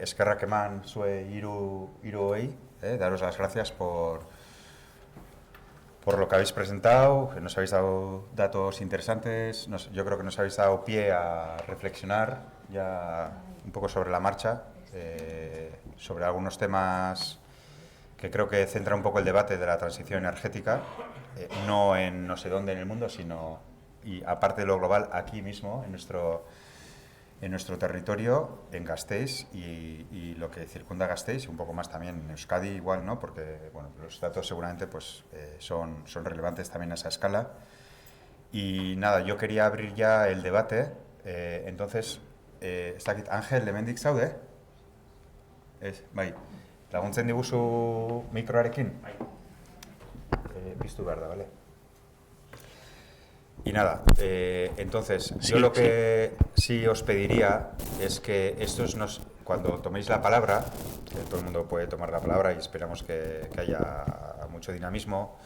eskerrak eman zue hiruei, daros las gracias por lo que habéis presentado, que nos habéis dado datos interesantes, yo creo que nos habéis dado pie a reflexionar ya un poco sobre la marcha, sobre algunos temas que creo que centra un poco el debate de la transición energética, no en no sé dónde en el mundo, sino, y aparte de lo global, aquí mismo, en nuestro territorio, en Gasteiz y lo que circunda Gasteiz, y un poco más también en Euskadi igual, ¿no? Porque bueno, los datos seguramente pues, son relevantes también a esa escala. Y nada, yo quería abrir ya el debate, entonces, está aquí Ángel Lemendik zaude? Bai, laguntzen diguzu mikroarekin? Piztu behar da, ¿vale? Y nada, entonces, yo lo que sí os pediría es que cuando toméis la palabra, que todo el mundo puede tomar la palabra y esperamos que haya mucho dinamismo,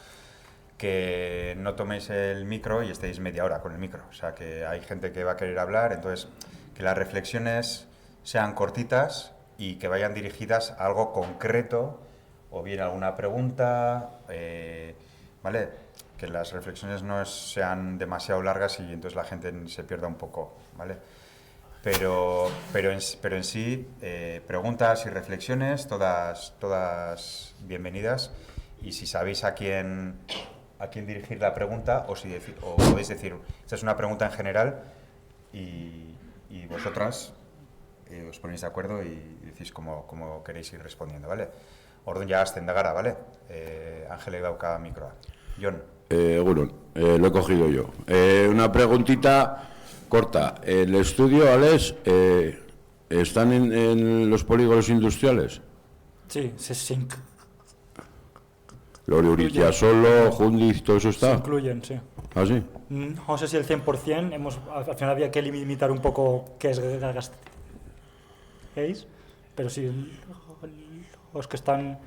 que no toméis el micro y estéis media hora con el micro. O sea, que hay gente que va a querer hablar, entonces que las reflexiones sean cortitas y que vayan dirigidas a algo concreto o bien alguna pregunta, ¿vale? Que las reflexiones no sean demasiado largas y entonces la gente se pierda un poco, ¿vale? Pero en sí, preguntas y reflexiones, todas bienvenidas. Y si sabéis a quién dirigir la pregunta o podéis decir, esta es una pregunta en general y vosotras os ponéis de acuerdo y decís cómo queréis ir respondiendo, ¿vale? Orduan ya hasten da gara, ¿vale? Ángelek dauka mikroa. Jon. Bueno, lo he cogido yo. Una preguntita corta. ¿El estudio, Alex, están en los polígonos industriales? Sí, se Loriuritia solo, Jundiz, todo eso está. se incluyen, sí. ¿Ah, sí? No sé si el 100%, al final había que limitar un poco qué es Gasteiz, pero sí, los que están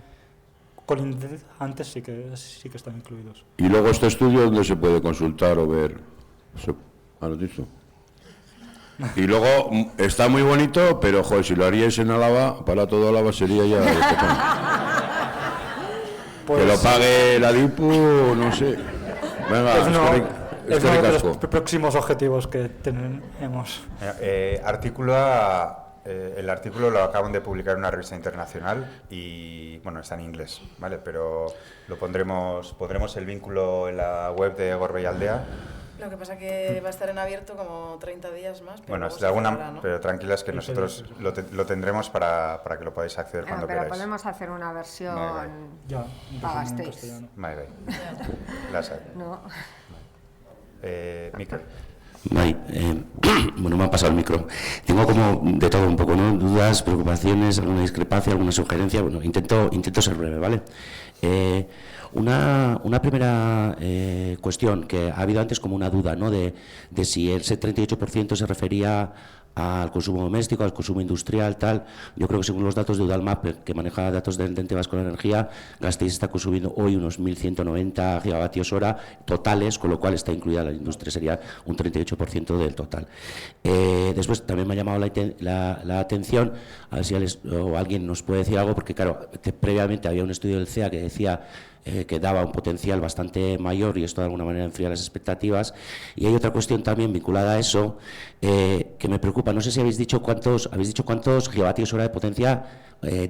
colindantes sí que están incluidos. Y luego este estudio, ¿dónde se puede consultar o ver? ¿Lo has visto? Y luego, está muy bonito, pero, joder, si lo haríais en Álava, para todo Álava sería ya... Pues, que lo pague la DIPU, no sé. Venga, es uno de los próximos objetivos que tenemos. El artículo lo acaban de publicar en una revista internacional y, bueno, está en inglés, ¿vale? Pero pondremos el vínculo en la web de Gorbeialdea. Lo que pasa que va a estar en abierto como 30 días más. Pero bueno, ¿no? Pero tranquilas que nosotros lo tendremos para que lo podáis acceder cuando pero queráis. podemos hacer una versión para Gasteiz. No. Miquel. Bueno, me ha pasado el micro. Tengo como de todo un poco, ¿no? Dudas, preocupaciones, alguna discrepancia, alguna sugerencia. Bueno, intento ser breve, ¿vale? Una primera cuestión que ha habido antes como una duda, ¿no? De si ese 38% se refería al consumo doméstico, al consumo industrial, tal. Yo creo que según los datos de Udalmap, que maneja datos del Ente Vasco de Energía, Gasteiz está consumiendo hoy unos 1.190 gigavatios hora totales, con lo cual está incluida la industria, sería un 38% del total. Después también me ha llamado la atención, a ver si alguien nos puede decir algo, porque claro, previamente había un estudio del CEA que decía que daba un potencial bastante mayor y esto de alguna manera enfría las expectativas. Y hay otra cuestión también vinculada a eso que me preocupa. No sé si habéis dicho cuántos gigavatios hora de potencia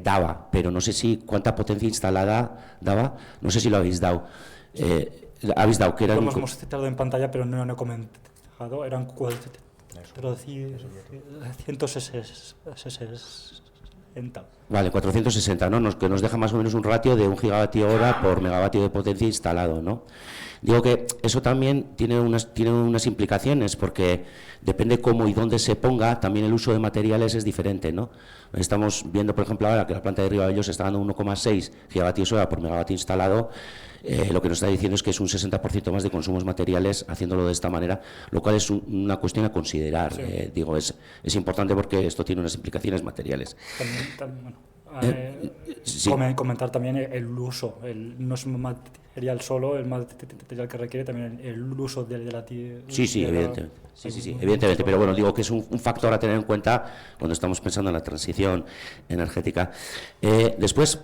daba, pero no sé si cuánta potencia instalada daba, no sé si lo habéis dado. Habéis dado que era... Lo hemos citado en pantalla, pero no lo he comentado. Eran 460. Vale, 460, ¿no? Que nos deja más o menos un ratio de 1 gigavatio hora por megavatio de potencia instalado, ¿no? Digo que eso también tiene unas implicaciones, porque depende cómo y dónde se ponga, también el uso de materiales es diferente, ¿no? Estamos viendo, por ejemplo, ahora que la planta de Ribabellos está dando 1,6 gigavatios hora por megavatio instalado. Lo que nos está diciendo es que es un 60% más de consumos materiales haciéndolo de esta manera, lo cual es una cuestión a considerar. Sí. Es importante porque esto tiene unas implicaciones materiales. También, bueno, Sí. Comentar también el uso, no es material solo, el material que requiere también el uso de la tierra. Sí, evidentemente. Sí, evidentemente, pero bueno, digo que es un factor a tener en cuenta cuando estamos pensando en la transición energética. Después,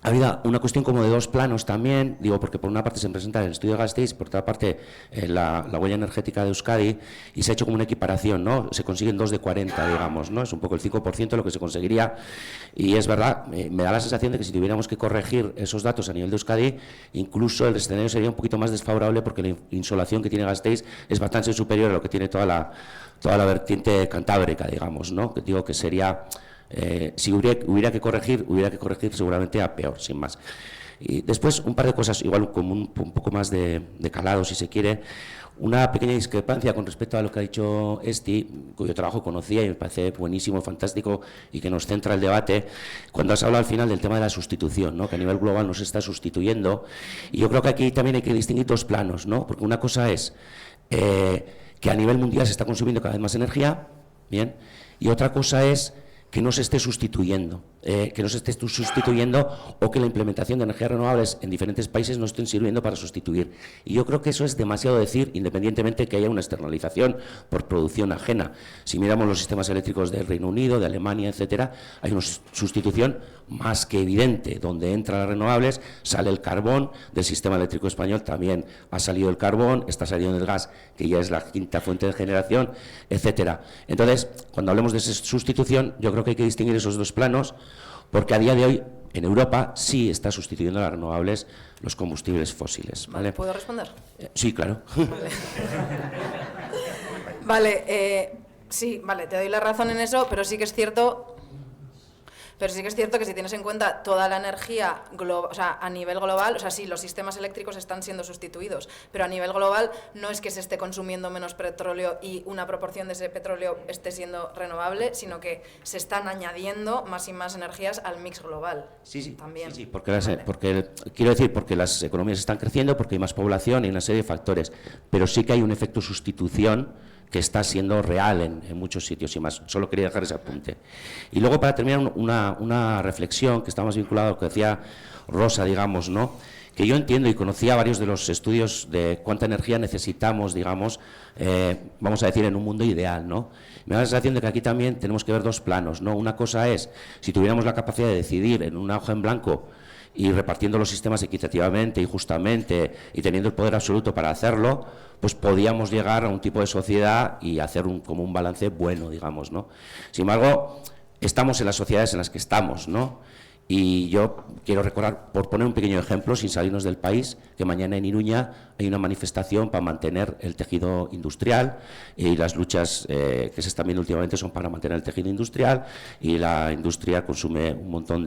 ha habido una cuestión como de dos planos también, digo, porque por una parte se presenta el estudio de Gasteiz, por otra parte la huella energética de Euskadi, y se ha hecho como una equiparación, ¿no? Se consiguen 2 de 40, digamos, ¿no? Es un poco el 5% de lo que se conseguiría, y es verdad, me da la sensación de que si tuviéramos que corregir esos datos a nivel de Euskadi, incluso el escenario sería un poquito más desfavorable, porque la insolación que tiene Gasteiz es bastante superior a lo que tiene toda la vertiente cantábrica, digamos, ¿no? Que digo que sería... si hubiera que corregir seguramente a peor, sin más. Y después un par de cosas, igual como un poco más de calado, si se quiere. Una pequeña discrepancia con respecto a lo que ha dicho Esti, cuyo trabajo conocía y me parece buenísimo, fantástico, y que nos centra el debate, cuando has hablado al final del tema de la sustitución, ¿no? Que a nivel global nos está sustituyendo. Y yo creo que aquí también hay que distinguir dos planos, ¿no? Porque una cosa es que a nivel mundial se está consumiendo cada vez más energía, ¿bien? Y otra cosa es que no se esté sustituyendo, o que la implementación de energías renovables en diferentes países no estén sirviendo para sustituir. Y yo creo que eso es demasiado decir, independientemente que haya una externalización por producción ajena. Si miramos los sistemas eléctricos del Reino Unido, de Alemania, etcétera, hay una sustitución más que evidente. Donde entran las renovables, sale el carbón. Del sistema eléctrico español también ha salido el carbón, está saliendo el gas, que ya es la quinta fuente de generación, etcétera. Entonces, cuando hablemos de esa sustitución, yo creo que hay que distinguir esos dos planos, porque a día de hoy en Europa sí está sustituyendo a las renovables los combustibles fósiles. ¿Vale? ¿Puedo responder? Sí, claro. Sí, te doy la razón en eso, pero sí que es cierto que si tienes en cuenta toda la energía a nivel global, sí, los sistemas eléctricos están siendo sustituidos, pero a nivel global no es que se esté consumiendo menos petróleo y una proporción de ese petróleo esté siendo renovable, sino que se están añadiendo más y más energías al mix global. Sí, también. Sí, porque las economías están creciendo, porque hay más población y una serie de factores, pero sí que hay un efecto sustitución que está siendo real en muchos sitios y más. Solo quería dejar ese apunte. Y luego, para terminar, una reflexión que está más vinculada a lo que decía Rosa, digamos, ¿no? Que yo entiendo y conocía varios de los estudios de cuánta energía necesitamos, digamos, vamos a decir, en un mundo ideal, ¿no? Me da la sensación de que aquí también tenemos que ver dos planos, ¿no? Una cosa es, si tuviéramos la capacidad de decidir en una hoja en blanco y repartiendo los sistemas equitativamente y justamente y teniendo el poder absoluto para hacerlo, pues podíamos llegar a un tipo de sociedad y hacer como un balance bueno, digamos, ¿no? Sin embargo, estamos en las sociedades en las que estamos, ¿no? Y yo quiero recordar, por poner un pequeño ejemplo, sin salirnos del país, que mañana en Iruña hay una manifestación para mantener el tejido industrial, y las luchas que se están viendo últimamente son para mantener el tejido industrial, y la industria consume un montón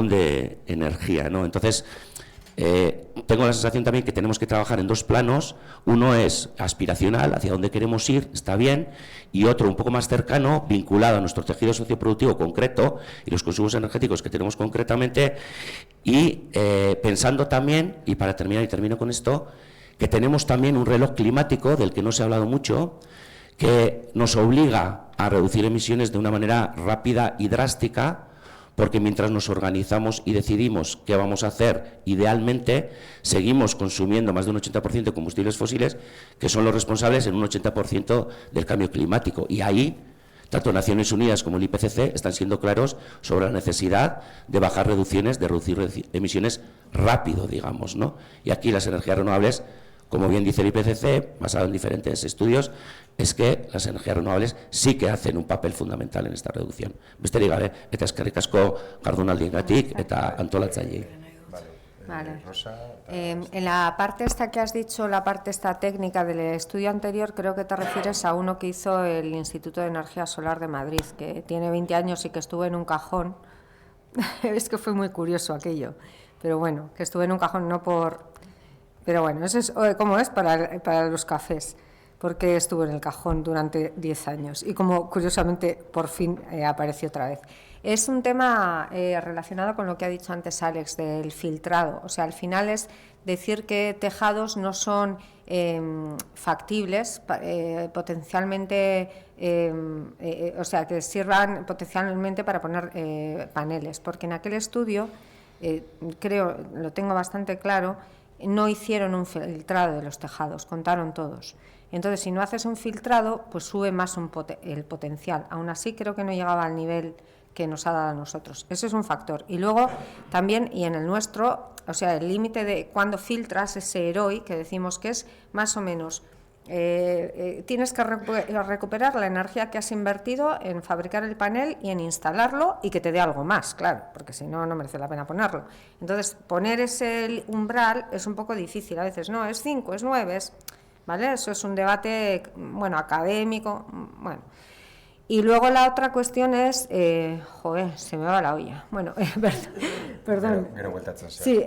de energía, ¿no? Entonces, tengo la sensación también que tenemos que trabajar en dos planos. Uno es aspiracional, hacia dónde queremos ir, está bien, y otro un poco más cercano, vinculado a nuestro tejido socioproductivo concreto y los consumos energéticos que tenemos concretamente, y pensando también, y para terminar, y termino con esto, que tenemos también un reloj climático del que no se ha hablado mucho, que nos obliga a reducir emisiones de una manera rápida y drástica, porque mientras nos organizamos y decidimos qué vamos a hacer, idealmente seguimos consumiendo más de un 80% de combustibles fósiles, que son los responsables en un 80% del cambio climático. Y ahí, tanto Naciones Unidas como el IPCC están siendo claros sobre la necesidad de bajar reducciones, de reducir emisiones rápido, digamos, ¿no? Y aquí las energías renovables, como bien dice el IPCC, basado en diferentes estudios, es que las energías renovables sí que hacen un papel fundamental en esta reducción. Besterik gabe, eta eskerrik asko jardunaldiengatik eta antolatzaileei. Vale. En la parte esta que has dicho, la parte esta técnica del estudio anterior, creo que te refieres a uno que hizo el Instituto de Energía Solar de Madrid, que tiene 20 años y que estuvo en un cajón. Es que fue muy curioso aquello, pero bueno, que estuvo en un cajón no por... Pero bueno, eso es como es para los cafés, porque estuvo en el cajón durante 10 años y como curiosamente por fin apareció otra vez. Es un tema relacionado con lo que ha dicho antes Alex, del filtrado. O sea, al final es decir que tejados no son factibles, potencialmente, o sea, que sirvan potencialmente para poner paneles, porque en aquel estudio, creo, lo tengo bastante claro, no hicieron un filtrado de los tejados, contaron todos. Entonces, si no haces un filtrado, pues sube más el potencial. Aún así, creo que no llegaba al nivel que nos ha dado a nosotros. Eso es un factor. Y luego, también, y en el nuestro, o sea, el límite de cuando filtras ese ROI, que decimos que es más o menos, tienes que recuperar la energía que has invertido en fabricar el panel y en instalarlo y que te dé algo más, claro, porque si no, no merece la pena ponerlo. Entonces, poner ese umbral es un poco difícil. A veces, no, es 5, es 9, ¿vale? Eso es un debate, bueno, académico, bueno. Y luego la otra cuestión es, joder, se me va la olla. Bueno, perdón. Sí,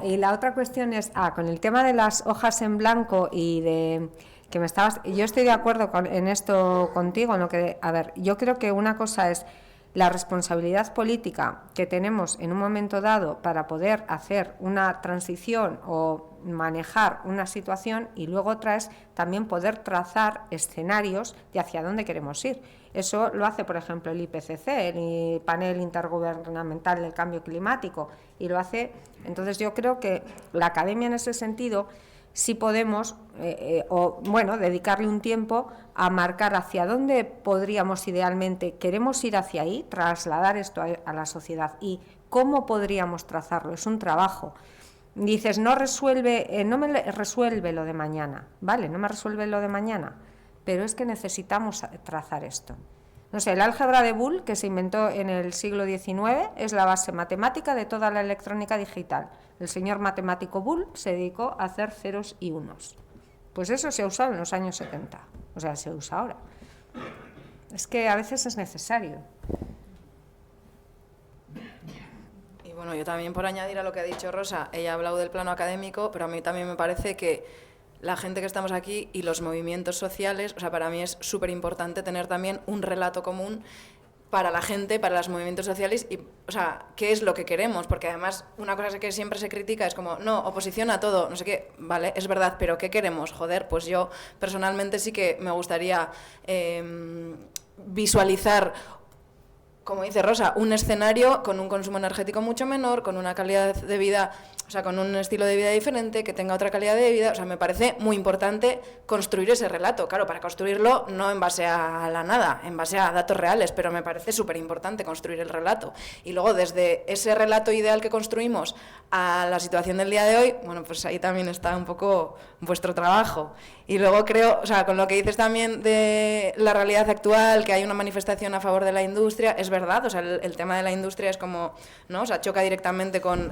y la otra cuestión es, con el tema de las hojas en blanco y de que me estabas, yo estoy de acuerdo en esto contigo, en lo que, a ver, yo creo que una cosa es la responsabilidad política que tenemos en un momento dado para poder hacer una transición o manejar una situación, y luego otra es también poder trazar escenarios de hacia dónde queremos ir. Eso lo hace, por ejemplo, el IPCC, el Panel Intergubernamental del Cambio Climático, y lo hace. Entonces yo creo que la academia en ese sentido sí podemos, dedicarle un tiempo a marcar hacia dónde podríamos idealmente, queremos ir hacia ahí, trasladar esto a la sociedad, y cómo podríamos trazarlo. Es un trabajo. Dices, no me resuelve lo de mañana, vale, no me resuelve lo de mañana, pero es que necesitamos trazar esto. No sé, el álgebra de Boole, que se inventó en el siglo XIX, es la base matemática de toda la electrónica digital. El señor matemático Boole se dedicó a hacer ceros y unos. Pues eso se ha usado en los años 70, o sea, se usa ahora. Es que a veces es necesario. Y bueno, yo también, por añadir a lo que ha dicho Rosa, ella ha hablado del plano académico, pero a mí también me parece que la gente que estamos aquí y los movimientos sociales, o sea, para mí es súper importante tener también un relato común para la gente, para los movimientos sociales, y, o sea, qué es lo que queremos, porque además una cosa que siempre se critica es como, no, oposición a todo, no sé qué, vale, es verdad, pero ¿qué queremos? Joder, pues yo personalmente sí que me gustaría visualizar, como dice Rosa, un escenario con un consumo energético mucho menor, con una calidad de vida, o sea, con un estilo de vida diferente, que tenga otra calidad de vida. O sea, me parece muy importante construir ese relato. Claro, para construirlo no en base a la nada, en base a datos reales, pero me parece súper importante construir el relato. Y luego, desde ese relato ideal que construimos a la situación del día de hoy, bueno, pues ahí también está un poco vuestro trabajo. Y luego creo, o sea, con lo que dices también de la realidad actual, que hay una manifestación a favor de la industria, es verdad, o sea, el tema de la industria es como, ¿no? O sea, choca directamente con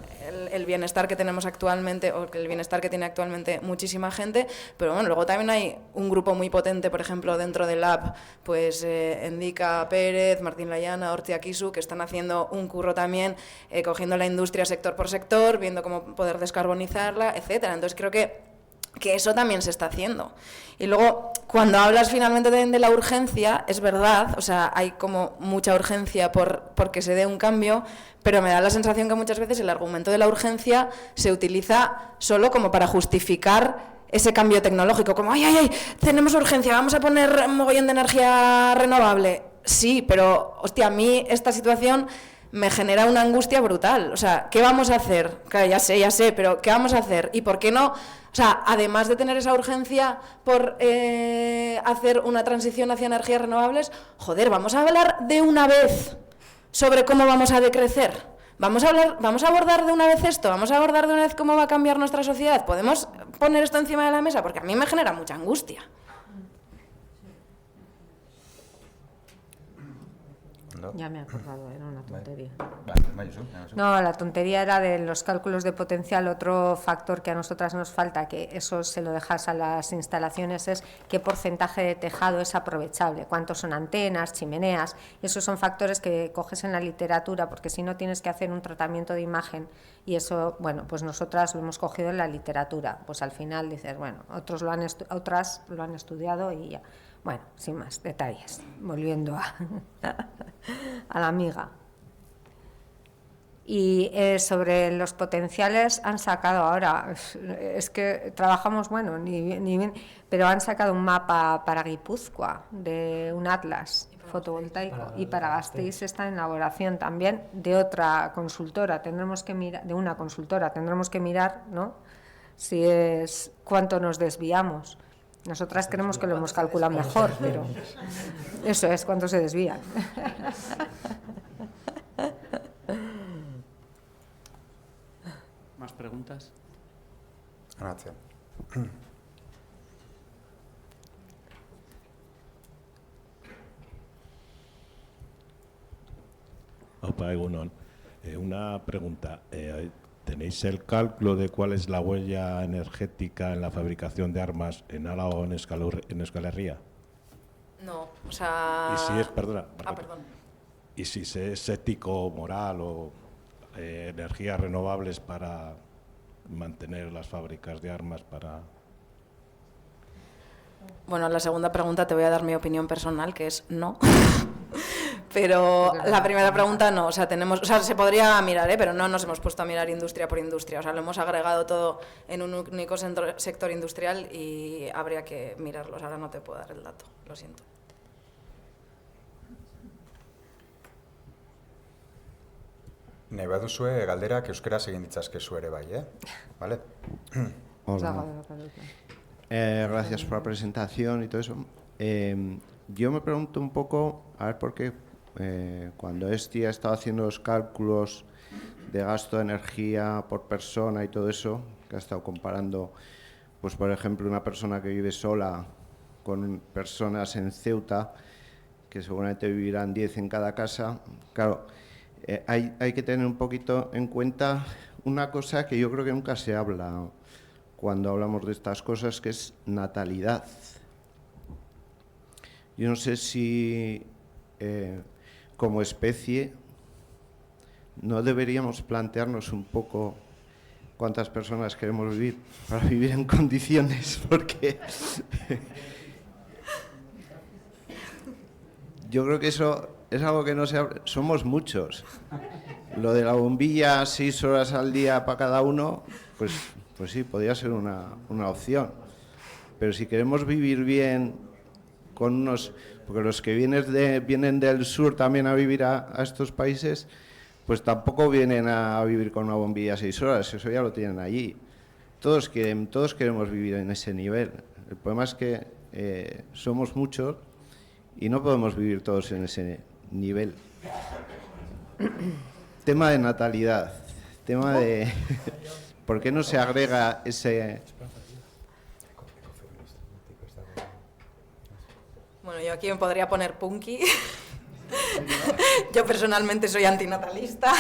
el bienestar que tenemos actualmente, o el bienestar que tiene actualmente muchísima gente, pero bueno, luego también hay un grupo muy potente, por ejemplo, dentro del lab, pues Endika Pérez, Martín Layana, Orti Akisu, que están haciendo un curro también, cogiendo la industria sector por sector, viendo cómo poder descarbonizarla, etcétera. Entonces creo que eso también se está haciendo. Y luego, cuando hablas finalmente de la urgencia, es verdad, o sea, hay como mucha urgencia por que se dé un cambio, pero me da la sensación que muchas veces el argumento de la urgencia se utiliza solo como para justificar ese cambio tecnológico, como ¡ay, tenemos urgencia, vamos a poner un mogollón de energía renovable! Sí, pero, hostia, a mí esta situación me genera una angustia brutal. O sea, ¿qué vamos a hacer? Claro, ya sé, pero ¿qué vamos a hacer? ¿Y por qué no? O sea, además de tener esa urgencia por hacer una transición hacia energías renovables, joder, vamos a hablar de una vez sobre cómo vamos a decrecer. Vamos a abordar de una vez esto, vamos a abordar de una vez cómo va a cambiar nuestra sociedad. ¿Podemos poner esto encima de la mesa? Porque a mí me genera mucha angustia. No. Ya me he acordado, era una tontería. Vale, no, la tontería era de los cálculos de potencial. Otro factor que a nosotras nos falta, que eso se lo dejas a las instalaciones, es qué porcentaje de tejado es aprovechable, cuántos son antenas, chimeneas. Esos son factores que coges en la literatura, porque si no tienes que hacer un tratamiento de imagen, y eso, bueno, pues nosotras lo hemos cogido en la literatura. Pues al final dices, bueno, otras lo han estudiado y ya. Bueno, sin más detalles, volviendo a la amiga. Y sobre los potenciales han sacado ahora, es que trabajamos, bueno, ni bien, pero han sacado un mapa para Guipúzcoa, de un atlas fotovoltaico, y para Gasteiz está en elaboración también de otra consultora, tendremos que mirar, de una consultora, tendremos que mirar, ¿no?, si es cuánto nos desviamos. Nosotras creemos que lo hemos calculado mejor, pero eso es cuánto se desvía. ¿Más preguntas? Gracias. Opa, Egunon. Una pregunta. ¿Tenéis el cálculo de cuál es la huella energética en la fabricación de armas en Álava o en Euskal Herria? No, o sea... Y si es, perdón. Y si es ético, moral o energías renovables para mantener las fábricas de armas para... Bueno, la segunda pregunta te voy a dar mi opinión personal, que es no. Pero la primera pregunta no, o sea, se podría mirar, pero no nos hemos puesto a mirar industria por industria, o sea, lo hemos agregado todo en un único sector industrial y habría que mirarlos, ahora no te puedo dar el dato, lo siento. Nahi baduzue galderak euskaraz egin ditzazkezu ere bai, ¿vale? Hola. Gracias por la presentación y todo eso. Yo me pregunto un poco, a ver por qué, cuando Esti ha estado haciendo los cálculos de gasto de energía por persona y todo eso, que ha estado comparando, pues por ejemplo, una persona que vive sola con personas en Ceuta, que seguramente vivirán 10 en cada casa, claro, hay que tener un poquito en cuenta una cosa que yo creo que nunca se habla cuando hablamos de estas cosas, que es natalidad. Yo no sé si como especie no deberíamos plantearnos un poco cuántas personas queremos vivir para vivir en condiciones, porque yo creo que eso es algo que no se habla. Somos muchos. Lo de la bombilla 6 horas al día para cada uno, pues sí, podría ser una opción. Pero si queremos vivir bien con unos... Porque los que vienen del sur también a vivir a estos países, pues tampoco vienen a vivir con una bombilla 6 horas, eso ya lo tienen allí. Todos queremos vivir en ese nivel. El problema es que somos muchos y no podemos vivir todos en ese nivel. Tema de natalidad, tema de... ¿Por qué no se agrega ese...? Bueno, yo aquí me podría poner punky. Yo personalmente soy antinatalista,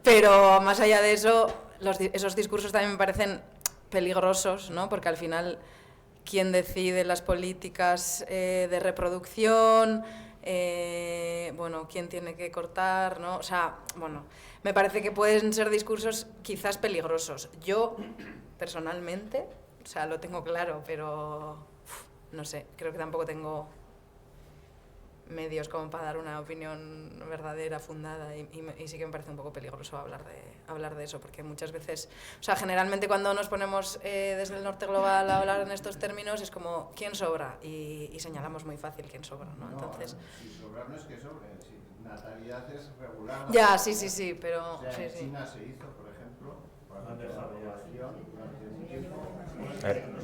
pero más allá de eso, esos discursos también me parecen peligrosos, ¿no? Porque al final, ¿quién decide las políticas de reproducción? Bueno, ¿quién tiene que cortar? ¿No? O sea, bueno, me parece que pueden ser discursos quizás peligrosos. Yo, personalmente, o sea, lo tengo claro, pero... no sé, creo que tampoco tengo medios como para dar una opinión verdadera, fundada, y sí que me parece un poco peligroso hablar de eso, porque muchas veces, o sea, generalmente cuando nos ponemos desde el norte global a hablar en estos términos es como, ¿quién sobra? Y señalamos muy fácil quién sobra, ¿no? Entonces... Si sobrar no es que sobre, si natalidad es regular... Ya, sí, pero... O sea, sí, en sí. China se hizo, por ejemplo, para la población durante un tiempo...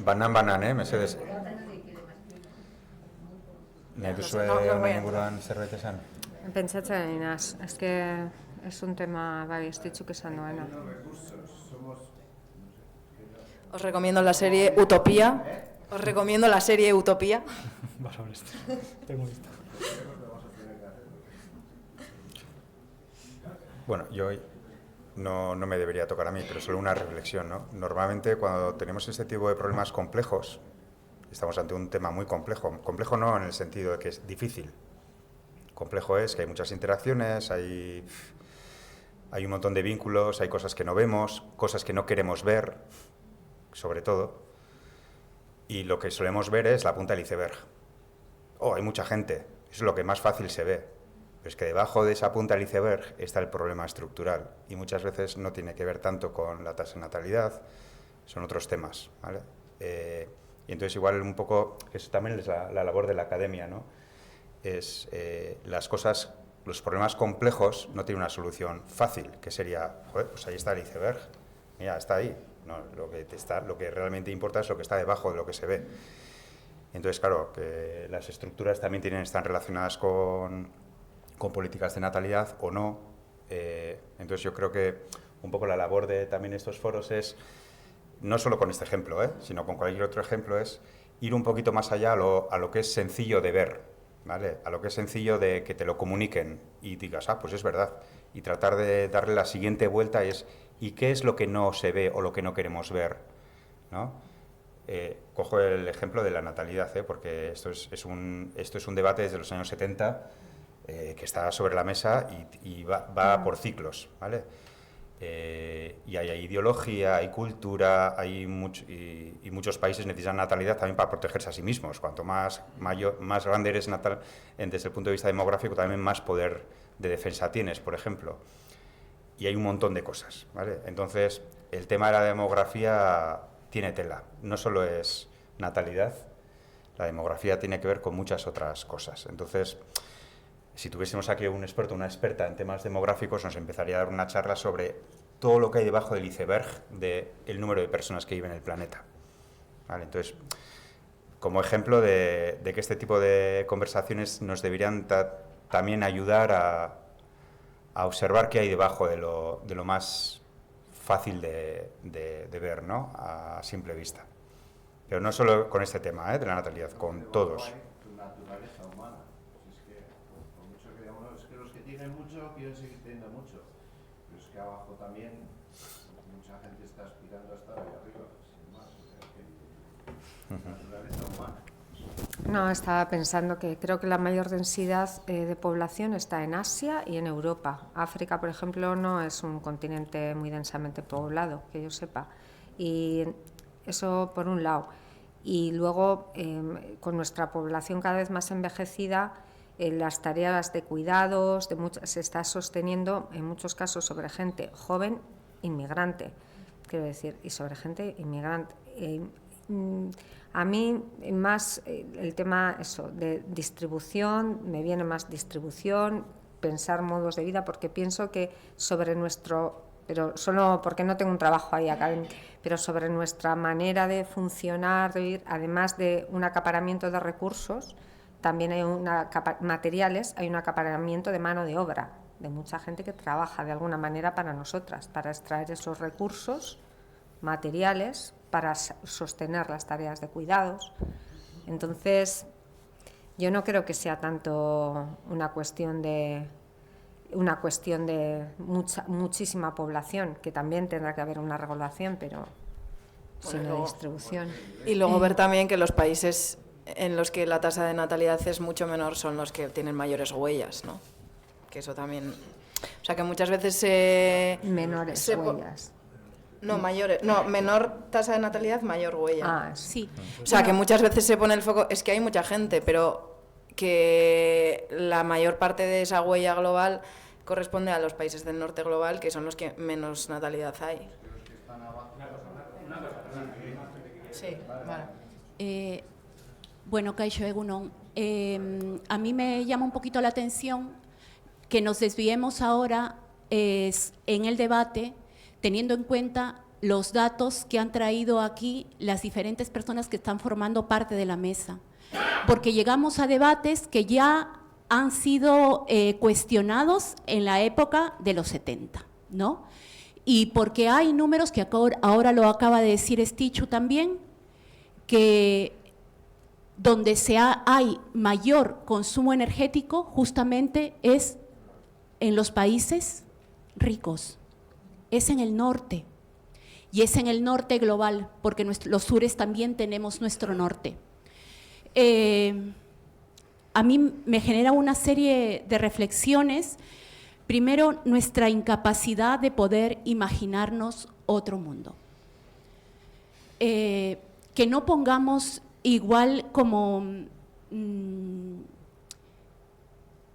Banan, mesedes. Nahi duzue honen inguruan zerbait esan? Pentsatzen inaz, es que es un tema, bai, ez ditzuk esan duena. Os recomiendo la serie Utopía. Os recomiendo la serie Utopía. Vas a ver esto. Tengo visto. Bueno, yo no me debería tocar a mí, pero solo una reflexión, ¿no? Normalmente cuando tenemos este tipo de problemas complejos, estamos ante un tema muy complejo. Complejo no en el sentido de que es difícil. Complejo es que hay muchas interacciones, hay un montón de vínculos, hay cosas que no vemos, cosas que no queremos ver, sobre todo. Y lo que solemos ver es la punta del iceberg. Oh, hay mucha gente, eso es lo que más fácil se ve. Pero es que debajo de esa punta del iceberg está el problema estructural y muchas veces no tiene que ver tanto con la tasa de natalidad, son otros temas, ¿vale? Y entonces igual un poco, eso también es la labor de la academia, ¿no? Es las cosas, los problemas complejos no tienen una solución fácil, que sería, joder, pues ahí está el iceberg, mira, está ahí. No, lo que realmente importa es lo que está debajo de lo que se ve. Entonces, claro, que las estructuras también están relacionadas con políticas de natalidad o no. Entonces yo creo que un poco la labor de también estos foros es, no solo con este ejemplo, sino con cualquier otro ejemplo, es ir un poquito más allá a lo que es sencillo de ver, ¿vale? A lo que es sencillo de que te lo comuniquen y digas, pues es verdad. Y tratar de darle la siguiente vuelta ¿y qué es lo que no se ve o lo que no queremos ver? ¿No? Cojo el ejemplo de la natalidad, porque esto es un debate desde los años 70 que está sobre la mesa y va por ciclos, ¿vale? Y hay ideología, hay cultura, y muchos países necesitan natalidad también para protegerse a sí mismos. Cuanto más grande eres desde el punto de vista demográfico, también más poder de defensa tienes, por ejemplo. Y hay un montón de cosas, ¿vale? Entonces, el tema de la demografía tiene tela. No solo es natalidad, la demografía tiene que ver con muchas otras cosas. Entonces, si tuviésemos aquí un experto o una experta en temas demográficos, nos empezaría a dar una charla sobre todo lo que hay debajo del iceberg del número de personas que viven en el planeta. ¿Vale? Entonces, como ejemplo de que este tipo de conversaciones nos deberían también ayudar a observar qué hay debajo de lo más fácil de ver, ¿no? A simple vista. Pero no solo con este tema de la natalidad, con todos. Tu naturaleza humana. Es que, por mucho que digamos, es que los que tienen mucho quieren seguir teniendo mucho. Pero es que abajo también mucha gente está aspirando a estar ahí arriba, sin más. O sea, que la naturaleza humana. No, estaba pensando que creo que la mayor densidad de población está en Asia y en Europa. África, por ejemplo, no es un continente muy densamente poblado, que yo sepa. Y eso por un lado. Y luego, con nuestra población cada vez más envejecida, las tareas de cuidados se está sosteniendo en muchos casos sobre gente joven inmigrante, quiero decir, y sobre gente inmigrante. A mí más el tema de distribución, me viene más distribución, pensar modos de vida, porque pienso que sobre pero solo porque no tengo un trabajo ahí académico, pero sobre nuestra manera de funcionar, de vivir, además de un acaparamiento de recursos, también hay materiales, hay un acaparamiento de mano de obra, de mucha gente que trabaja de alguna manera para nosotras, para extraer esos recursos materiales para sostener las tareas de cuidados. Entonces, yo no creo que sea tanto una cuestión de muchísima población, que también tendrá que haber una regulación, pero sin una distribución. Y luego ver también que los países en los que la tasa de natalidad es mucho menor son los que tienen mayores huellas, ¿no? Que eso también... O sea, que muchas veces menores huellas. No, mayores. No, menor tasa de natalidad, mayor huella. Ah, sí. O sea, que muchas veces se pone el foco... Es que hay mucha gente, pero que la mayor parte de esa huella global corresponde a los países del norte global, que son los que menos natalidad hay. Sí, vale. Bueno, Kaixo Egunon, a mí me llama un poquito la atención que nos desviemos ahora en el debate, teniendo en cuenta los datos que han traído aquí las diferentes personas que están formando parte de la mesa. Porque llegamos a debates que ya han sido cuestionados en la época de los 70, ¿no? Y porque hay números que ahora lo acaba de decir Estichu también, que donde hay mayor consumo energético justamente es en los países ricos, es en el norte, y es en el norte global, porque los sures también tenemos nuestro norte. A mí me genera una serie de reflexiones. Primero, nuestra incapacidad de poder imaginarnos otro mundo. Que no pongamos igual como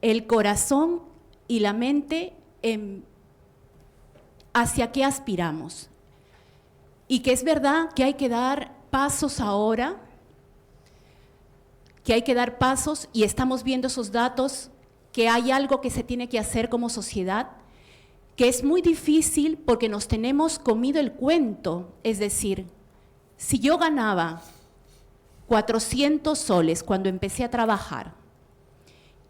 el corazón y la mente hacia qué aspiramos. Y que es verdad que hay que dar pasos ahora, que hay que dar pasos, y estamos viendo esos datos, que hay algo que se tiene que hacer como sociedad, que es muy difícil porque nos tenemos comido el cuento. Es decir, si yo ganaba 400 soles cuando empecé a trabajar,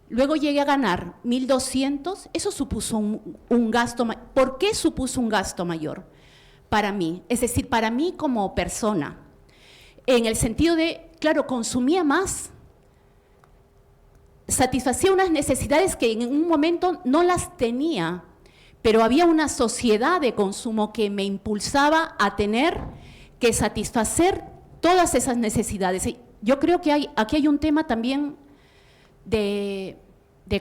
luego llegué a ganar 1.200, eso supuso un gasto mayor. ¿Por qué supuso un gasto mayor? Para mí, es decir, para mí como persona, en el sentido de, claro, consumía más, satisfacía unas necesidades que en un momento no las tenía, pero había una sociedad de consumo que me impulsaba a tener que satisfacer todas esas necesidades. Yo creo que aquí hay un tema también de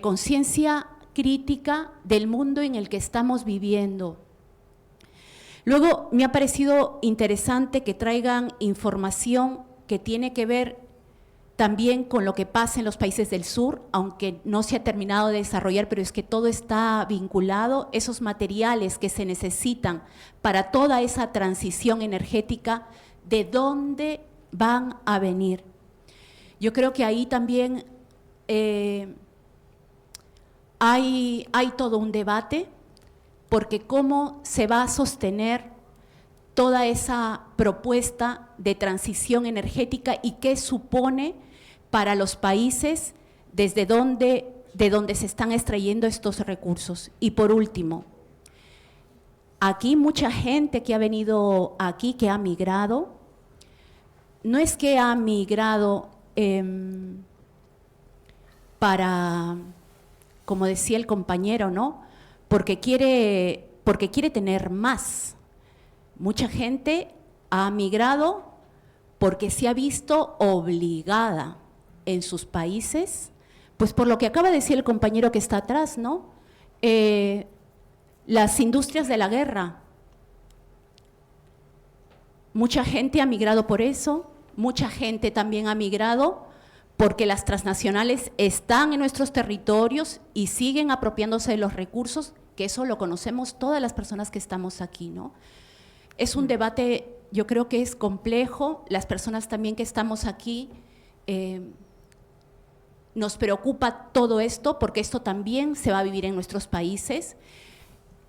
conciencia crítica del mundo en el que estamos viviendo. Luego, me ha parecido interesante que traigan información que tiene que ver también con lo que pasa en los países del sur, aunque no se ha terminado de desarrollar, pero es que todo está vinculado, esos materiales que se necesitan para toda esa transición energética, ¿de dónde van a venir? Yo creo que ahí también hay todo un debate, porque cómo se va a sostener toda esa propuesta de transición energética y qué supone para los países de donde se están extrayendo estos recursos. Y por último, aquí mucha gente que ha venido aquí, que ha migrado, no es que ha migrado para, como decía el compañero, ¿no?, porque quiere tener más. Mucha gente ha migrado porque se ha visto obligada en sus países, pues por lo que acaba de decir el compañero que está atrás, ¿no? Las industrias de la guerra. Mucha gente ha migrado por eso, mucha gente también ha migrado porque las transnacionales están en nuestros territorios y siguen apropiándose de los recursos, que eso lo conocemos todas las personas que estamos aquí, ¿no? Es un debate, yo creo que es complejo, las personas también que estamos aquí, nos preocupa todo esto, porque esto también se va a vivir en nuestros países.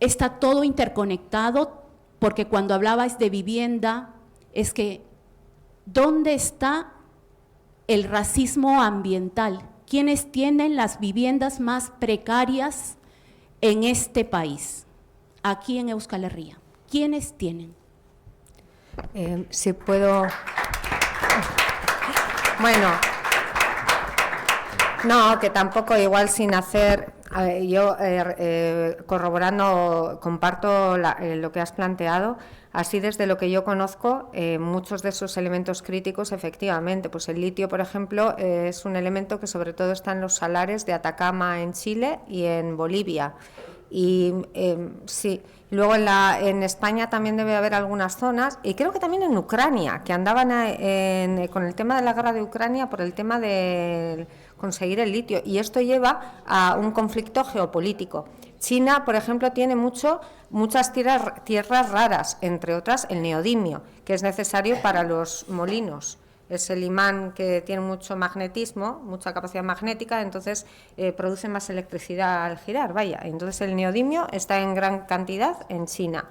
Está todo interconectado, porque cuando hablabas de vivienda, es que, ¿dónde está el racismo ambiental? ¿Quiénes tienen las viviendas más precarias en este país, aquí en Euskal Herria? ¿Quiénes tienen? Si puedo… Bueno, no, que tampoco, igual sin hacer… yo corroborando, comparto lo que has planteado. Así, desde lo que yo conozco, muchos de esos elementos críticos, efectivamente, pues el litio, por ejemplo, es un elemento que sobre todo está en los salares de Atacama en Chile y en Bolivia. Y sí, luego en España también debe haber algunas zonas, y creo que también en Ucrania, que andaban con el tema de la guerra de Ucrania por el tema de conseguir el litio, y esto lleva a un conflicto geopolítico. China, por ejemplo, tiene muchas tierras raras, entre otras el neodimio, que es necesario para los molinos. Es el imán que tiene mucho magnetismo, mucha capacidad magnética, entonces produce más electricidad al girar, vaya. Entonces el neodimio está en gran cantidad en China.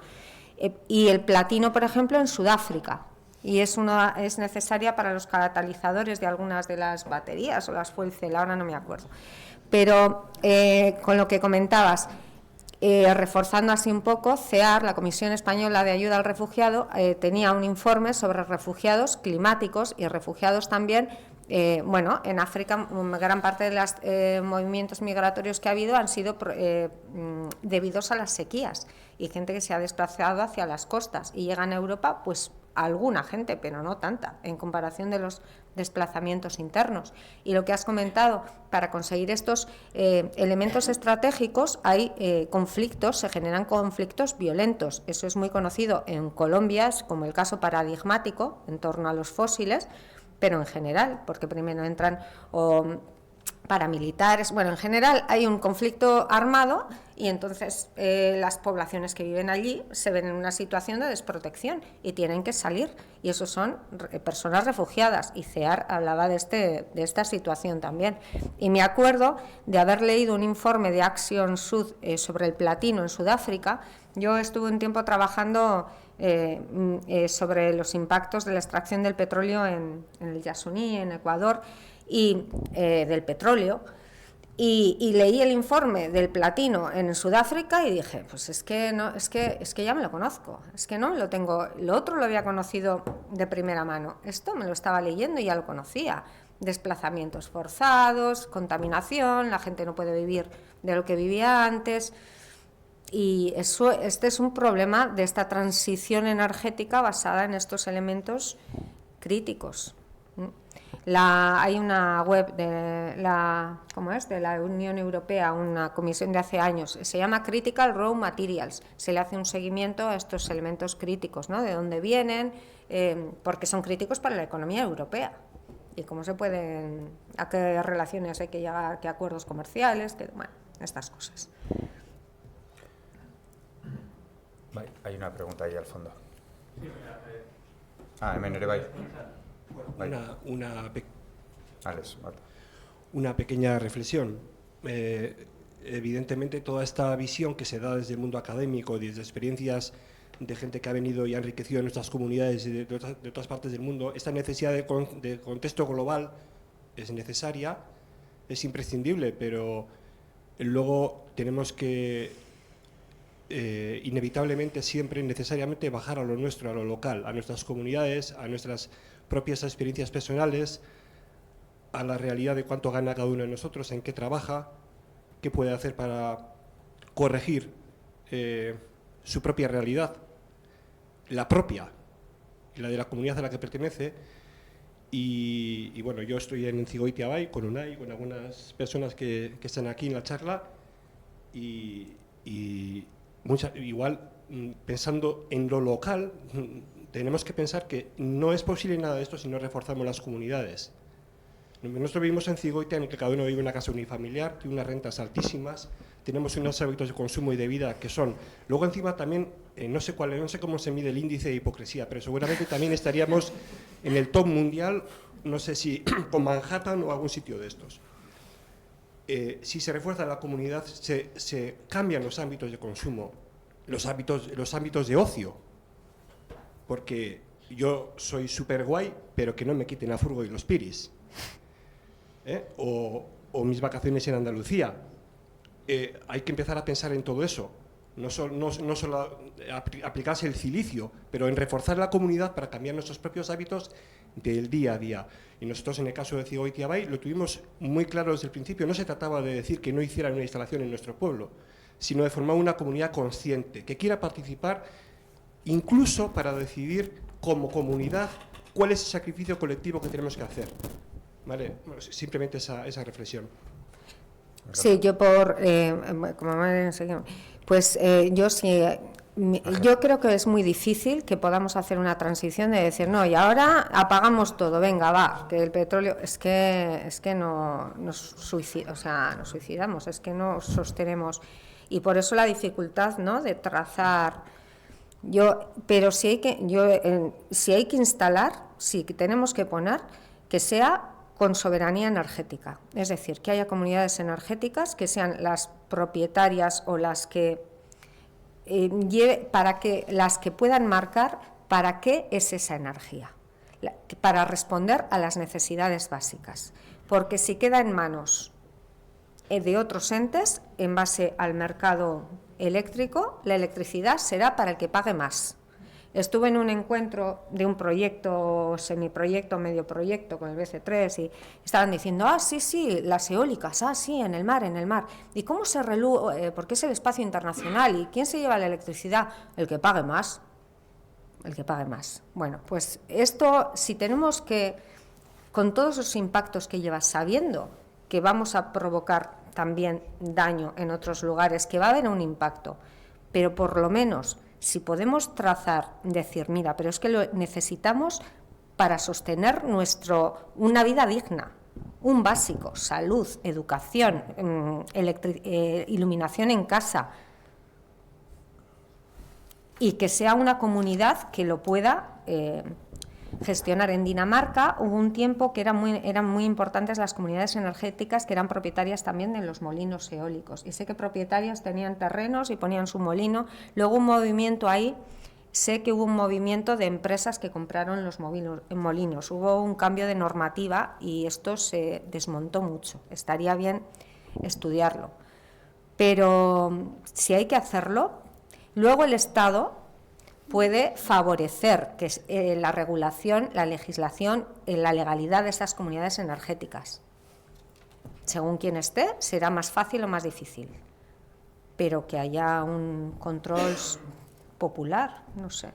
Y el platino, por ejemplo, en Sudáfrica. Y es necesaria para los catalizadores de algunas de las baterías o las fuel cell, ahora no me acuerdo. Pero con lo que comentabas, reforzando así un poco, CEAR, la Comisión Española de Ayuda al Refugiado, tenía un informe sobre refugiados climáticos y refugiados también. Bueno, en África gran parte de los movimientos migratorios que ha habido han sido debidos a las sequías, y gente que se ha desplazado hacia las costas y llega a Europa, pues alguna gente, pero no tanta, en comparación de los desplazamientos internos. Y lo que has comentado, para conseguir estos elementos estratégicos hay conflictos, se generan conflictos violentos. Eso es muy conocido en Colombia, es como el caso paradigmático en torno a los fósiles, pero en general, porque primero entran paramilitares, bueno, en general hay un conflicto armado y entonces las poblaciones que viven allí se ven en una situación de desprotección y tienen que salir, y esos son personas refugiadas, y CEAR hablaba de esta situación también. Y me acuerdo de haber leído un informe de Action Sud sobre el platino en Sudáfrica. Yo estuve un tiempo trabajando sobre los impactos de la extracción del petróleo en el Yasuní, en Ecuador, y del petróleo, y leí el informe del platino en Sudáfrica y dije, pues es que ya me lo conozco, es que no lo tengo, lo otro lo había conocido de primera mano, esto me lo estaba leyendo y ya lo conocía. Desplazamientos forzados, contaminación, la gente no puede vivir de lo que vivía antes, y este es un problema de esta transición energética basada en estos elementos críticos. Hay una web de la Unión Europea, una comisión de hace años, se llama Critical Raw Materials, se le hace un seguimiento a estos elementos críticos, ¿no? De dónde vienen, porque son críticos para la economía europea, y cómo se pueden, a qué relaciones hay que llegar, qué acuerdos comerciales, bueno, estas cosas. Hay una pregunta ahí al fondo. Menere, bai. Una pequeña reflexión. Evidentemente, toda esta visión que se da desde el mundo académico, desde experiencias de gente que ha venido y ha enriquecido nuestras comunidades de otras partes del mundo, esta necesidad de contexto global es necesaria, es imprescindible, pero luego tenemos que inevitablemente, siempre necesariamente bajar a lo nuestro, a lo local, a nuestras comunidades, a nuestras propias experiencias personales, a la realidad de cuánto gana cada uno de nosotros, en qué trabaja, qué puede hacer para corregir su propia realidad, la propia, la de la comunidad a la que pertenece. Y bueno, yo estoy en Cigoitiabay con Unai, con algunas personas que están aquí en la charla, y igual, pensando en lo local, tenemos que pensar que no es posible nada de esto si no reforzamos las comunidades. Nosotros vivimos en Cigoitia, en el que cada uno vive en una casa unifamiliar, tiene unas rentas altísimas, tenemos unos hábitos de consumo y de vida que son... Luego encima también, no sé cómo se mide el índice de hipocresía, pero seguramente también estaríamos en el top mundial, no sé si con Manhattan o algún sitio de estos. Si se refuerza la comunidad, se cambian los ámbitos de consumo, los ámbitos de ocio, porque yo soy súper guay, pero que no me quiten a Furgo y los piris, o mis vacaciones en Andalucía. Hay que empezar a pensar en todo eso, no solo aplicarse el cilicio, pero en reforzar la comunidad para cambiar nuestros propios hábitos del día a día. Y nosotros, en el caso de Cigoitiabay, lo tuvimos muy claro desde el principio. No se trataba de decir que no hicieran una instalación en nuestro pueblo, sino de formar una comunidad consciente, que quiera participar incluso para decidir como comunidad cuál es el sacrificio colectivo que tenemos que hacer. ¿Vale? Bueno, simplemente esa reflexión. Sí, yo yo creo que es muy difícil que podamos hacer una transición de decir, no, y ahora apagamos todo, venga, va, que el petróleo, es que nos suicidamos, es que no sostenemos, y por eso la dificultad, ¿no?, de trazar. Pero si hay que instalar, sí que tenemos que poner que sea con soberanía energética, es decir, que haya comunidades energéticas que sean las propietarias o las que las que puedan marcar para qué es esa energía, para responder a las necesidades básicas, porque si queda en manos de otros entes, en base al mercado eléctrico, la electricidad será para el que pague más. Estuve en un encuentro de un proyecto, semiproyecto, medio proyecto con el BC3 y estaban diciendo, sí, las eólicas, sí, en el mar. ¿Y cómo se porque es el espacio internacional? ¿Y quién se lleva la electricidad? El que pague más. Bueno, pues esto, si tenemos que, con todos los impactos que lleva, sabiendo que vamos a provocar también daño en otros lugares, que va a haber un impacto, pero por lo menos... Si podemos trazar, decir, mira, pero es que lo necesitamos para sostener una vida digna, un básico, salud, educación, iluminación en casa, y que sea una comunidad que lo pueda gestionar. En Dinamarca hubo un tiempo que eran muy importantes las comunidades energéticas que eran propietarias también de los molinos eólicos, y sé que propietarias tenían terrenos y ponían su molino. Luego un movimiento ahí, sé que hubo un movimiento de empresas que compraron los molinos, hubo un cambio de normativa y esto se desmontó mucho. Estaría bien estudiarlo, pero si hay que hacerlo, luego el Estado puede favorecer que la regulación, la legislación, la legalidad de estas comunidades energéticas. Según quien esté, será más fácil o más difícil, pero que haya un control popular, no sé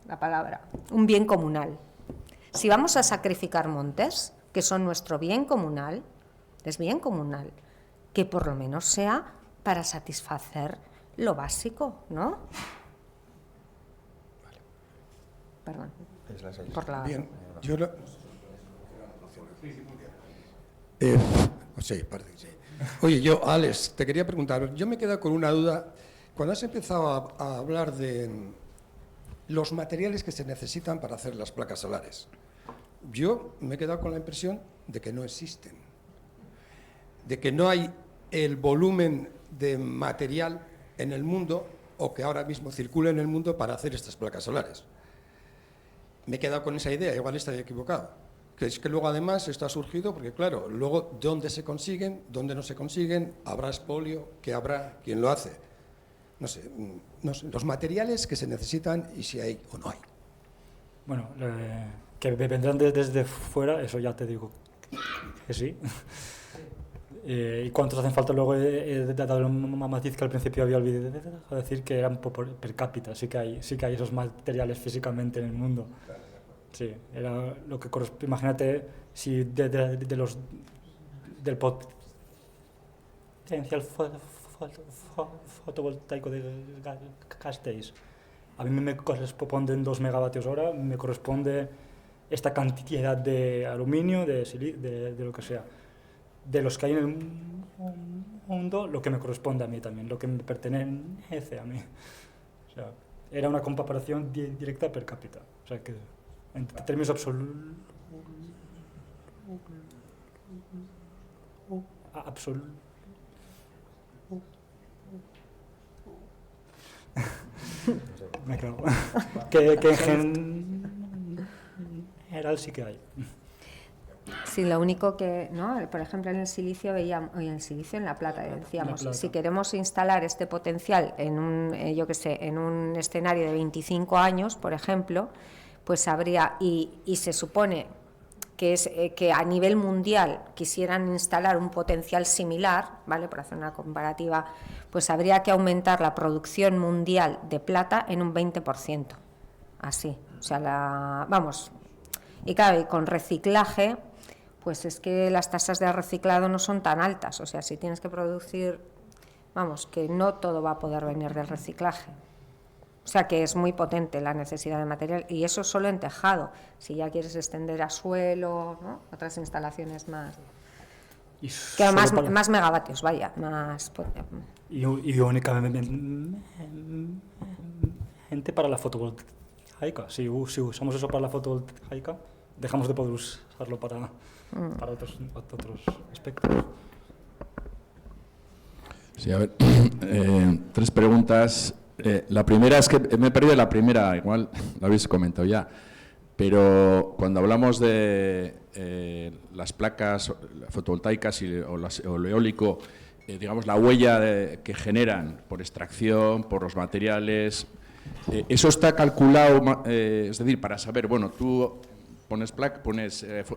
la palabra, un bien comunal. Si vamos a sacrificar montes, que son nuestro bien comunal, es bien comunal, que por lo menos sea para satisfacer lo básico, ¿no? Perdón. Por la... Bien, yo sí, parece que sí. Oye, yo, Alex, te quería preguntar, yo me he quedado con una duda. Cuando has empezado a hablar de los materiales que se necesitan para hacer las placas solares, yo me he quedado con la impresión de que no existen, de que no hay el volumen de material en el mundo o que ahora mismo circula en el mundo para hacer estas placas solares. Me he quedado con esa idea, igual estaría equivocado. Que es que luego además esto ha surgido porque, claro, luego dónde se consiguen, dónde no se consiguen, habrá expolio, qué habrá, quién lo hace. No sé, los materiales que se necesitan y si hay o no hay. Bueno, que vendrán desde fuera, eso ya te digo que sí. ¿Y cuántos hacen falta? Luego he dado un matiz que al principio había olvidado decir, que eran per cápita. Sí que hay esos materiales físicamente en el mundo. Sí, era lo que corresponde. Imagínate si del potencial fotovoltaico de Gasteiz, a mí me corresponden 2 megavatios hora, me corresponde esta cantidad de aluminio, de lo que sea. De los que hay en el mundo, lo que me corresponde a mí también, lo que me pertenece a mí. O sea, era una comparación directa per cápita. O sea, que en términos absolutos... Me cago. Que en general sí que hay. Sí, lo único que, ¿no? Por ejemplo, en el silicio veíamos, en la plata, decíamos, si queremos instalar este potencial en un, yo qué sé, en un escenario de 25 años, por ejemplo, pues habría, y se supone que es que a nivel mundial quisieran instalar un potencial similar, ¿vale? Por hacer una comparativa, pues habría que aumentar la producción mundial de plata en un 20%, así, o sea, vamos, y claro, y con reciclaje, pues es que las tasas de reciclado no son tan altas, o sea, si tienes que producir, vamos, que no todo va a poder venir del reciclaje. O sea, que es muy potente la necesidad de material, y eso solo en tejado. Si ya quieres extender a suelo, ¿no? Otras instalaciones más... Que más megavatios, vaya, más... Y únicamente para la fotovoltaica. Si usamos eso para la fotovoltaica, dejamos de poder usarlo para otros aspectos. Sí, a ver, 3 preguntas. La primera es que me he perdido la primera, igual lo habéis comentado ya, pero cuando hablamos de las placas fotovoltaicas o lo eólico, digamos la huella que generan por extracción, por los materiales, eso está calculado, es decir, para saber, bueno, tú pones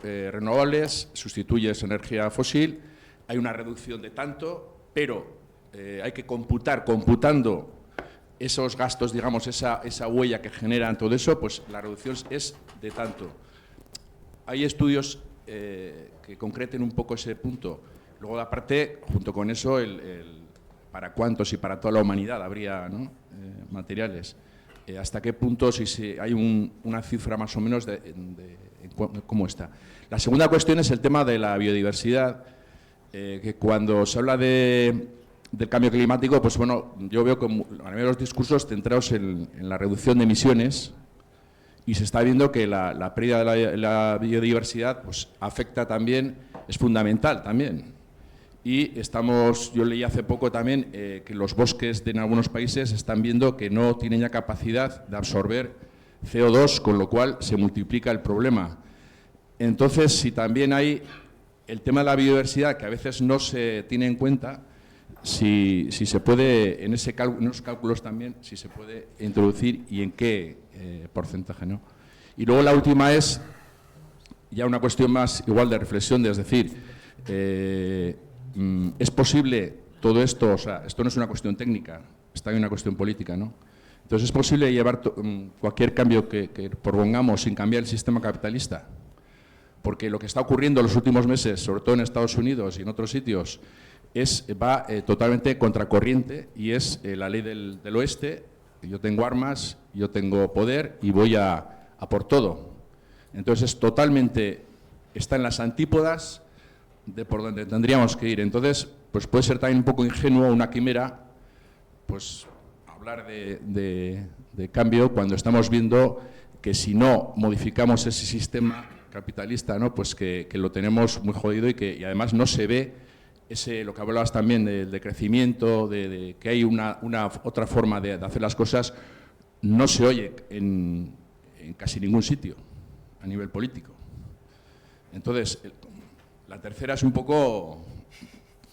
renovables, sustituyes energía fósil, hay una reducción de tanto, pero hay que computando esos gastos, digamos, esa huella que generan todo eso, pues la reducción es de tanto. Hay estudios que concreten un poco ese punto. Luego, aparte, junto con eso, para cuántos y para toda la humanidad habría, ¿no? Materiales. ¿Hasta qué punto, si hay una cifra más o menos de cómo está. La segunda cuestión es el tema de la biodiversidad, que cuando se habla del cambio climático, pues bueno, yo veo como a nivel de los discursos centrados en la reducción de emisiones, y se está viendo que la pérdida de la biodiversidad pues afecta también, es fundamental también. Y yo leí hace poco también que los bosques en algunos países están viendo que no tienen ya capacidad de absorber CO2, con lo cual se multiplica el problema. Entonces, si también hay el tema de la biodiversidad, que a veces no se tiene en cuenta, si se puede, en esos cálculos también, si se puede introducir y en qué porcentaje, ¿no? Y luego la última es ya una cuestión más igual de reflexión, es decir, ¿es posible todo esto? O sea, esto no es una cuestión técnica, está en una cuestión política, ¿no? Entonces, ¿es posible llevar cualquier cambio que propongamos sin cambiar el sistema capitalista? Porque lo que está ocurriendo en los últimos meses, sobre todo en Estados Unidos y en otros sitios, va totalmente contracorriente, y es la ley del oeste. Yo tengo armas, yo tengo poder y voy a por todo. Entonces, está en las antípodas de por donde tendríamos que ir. Entonces, pues puede ser también un poco ingenuo, una quimera, pues hablar de cambio cuando estamos viendo que si no modificamos ese sistema capitalista, ¿no? Pues que lo tenemos muy jodido, y además no se ve lo que hablabas también de crecimiento, de que hay una otra forma de hacer las cosas, no se oye en casi ningún sitio a nivel político. Entonces, la tercera es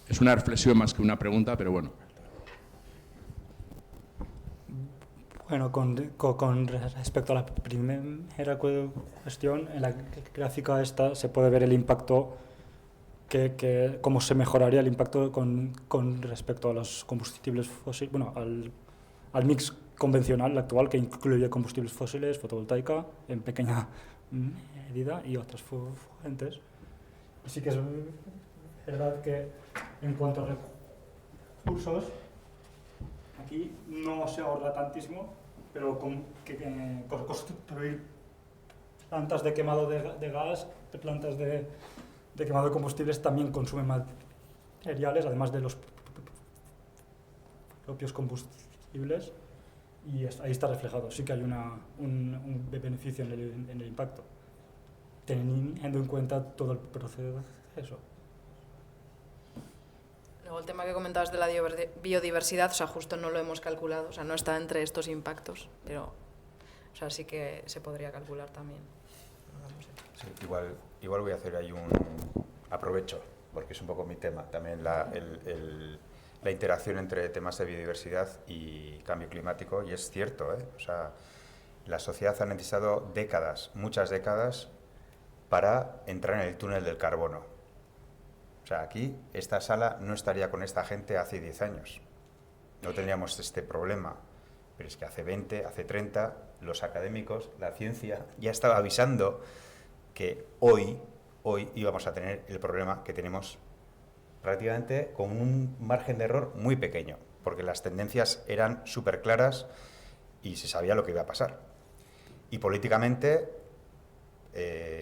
es una reflexión más que una pregunta, pero bueno. Bueno, con respecto a la primera cuestión, en la gráfica esta se puede ver el impacto, cómo se mejoraría el impacto con respecto a los combustibles fósiles, bueno, al mix convencional actual, que incluye combustibles fósiles, fotovoltaica en pequeña medida y otras fuentes. Y sí que es verdad que en cuanto a recursos, aquí no se ahorra tantísimo, pero construir plantas de quemado de gas, plantas de quemado de combustibles también consumen materiales, además de los propios combustibles, y ahí está reflejado. Sí que hay un beneficio en el impacto, teniendo en cuenta todo el proceso. Luego el tema que comentabas de la biodiversidad, o sea, justo no lo hemos calculado, o sea, no está entre estos impactos, pero, o sea, sí que se podría calcular también. No sé. Sí, igual voy a hacer ahí aprovecho, porque es un poco mi tema, también la interacción entre temas de biodiversidad y cambio climático, y es cierto, o sea, la sociedad ha necesitado décadas, muchas décadas, para entrar en el túnel del carbono. O sea, aquí, esta sala no estaría con esta gente hace 10 años. No tendríamos este problema. Pero es que hace 20, hace 30, los académicos, la ciencia, ya estaba avisando que hoy íbamos a tener el problema que tenemos prácticamente con un margen de error muy pequeño, porque las tendencias eran súper claras y se sabía lo que iba a pasar. Y políticamente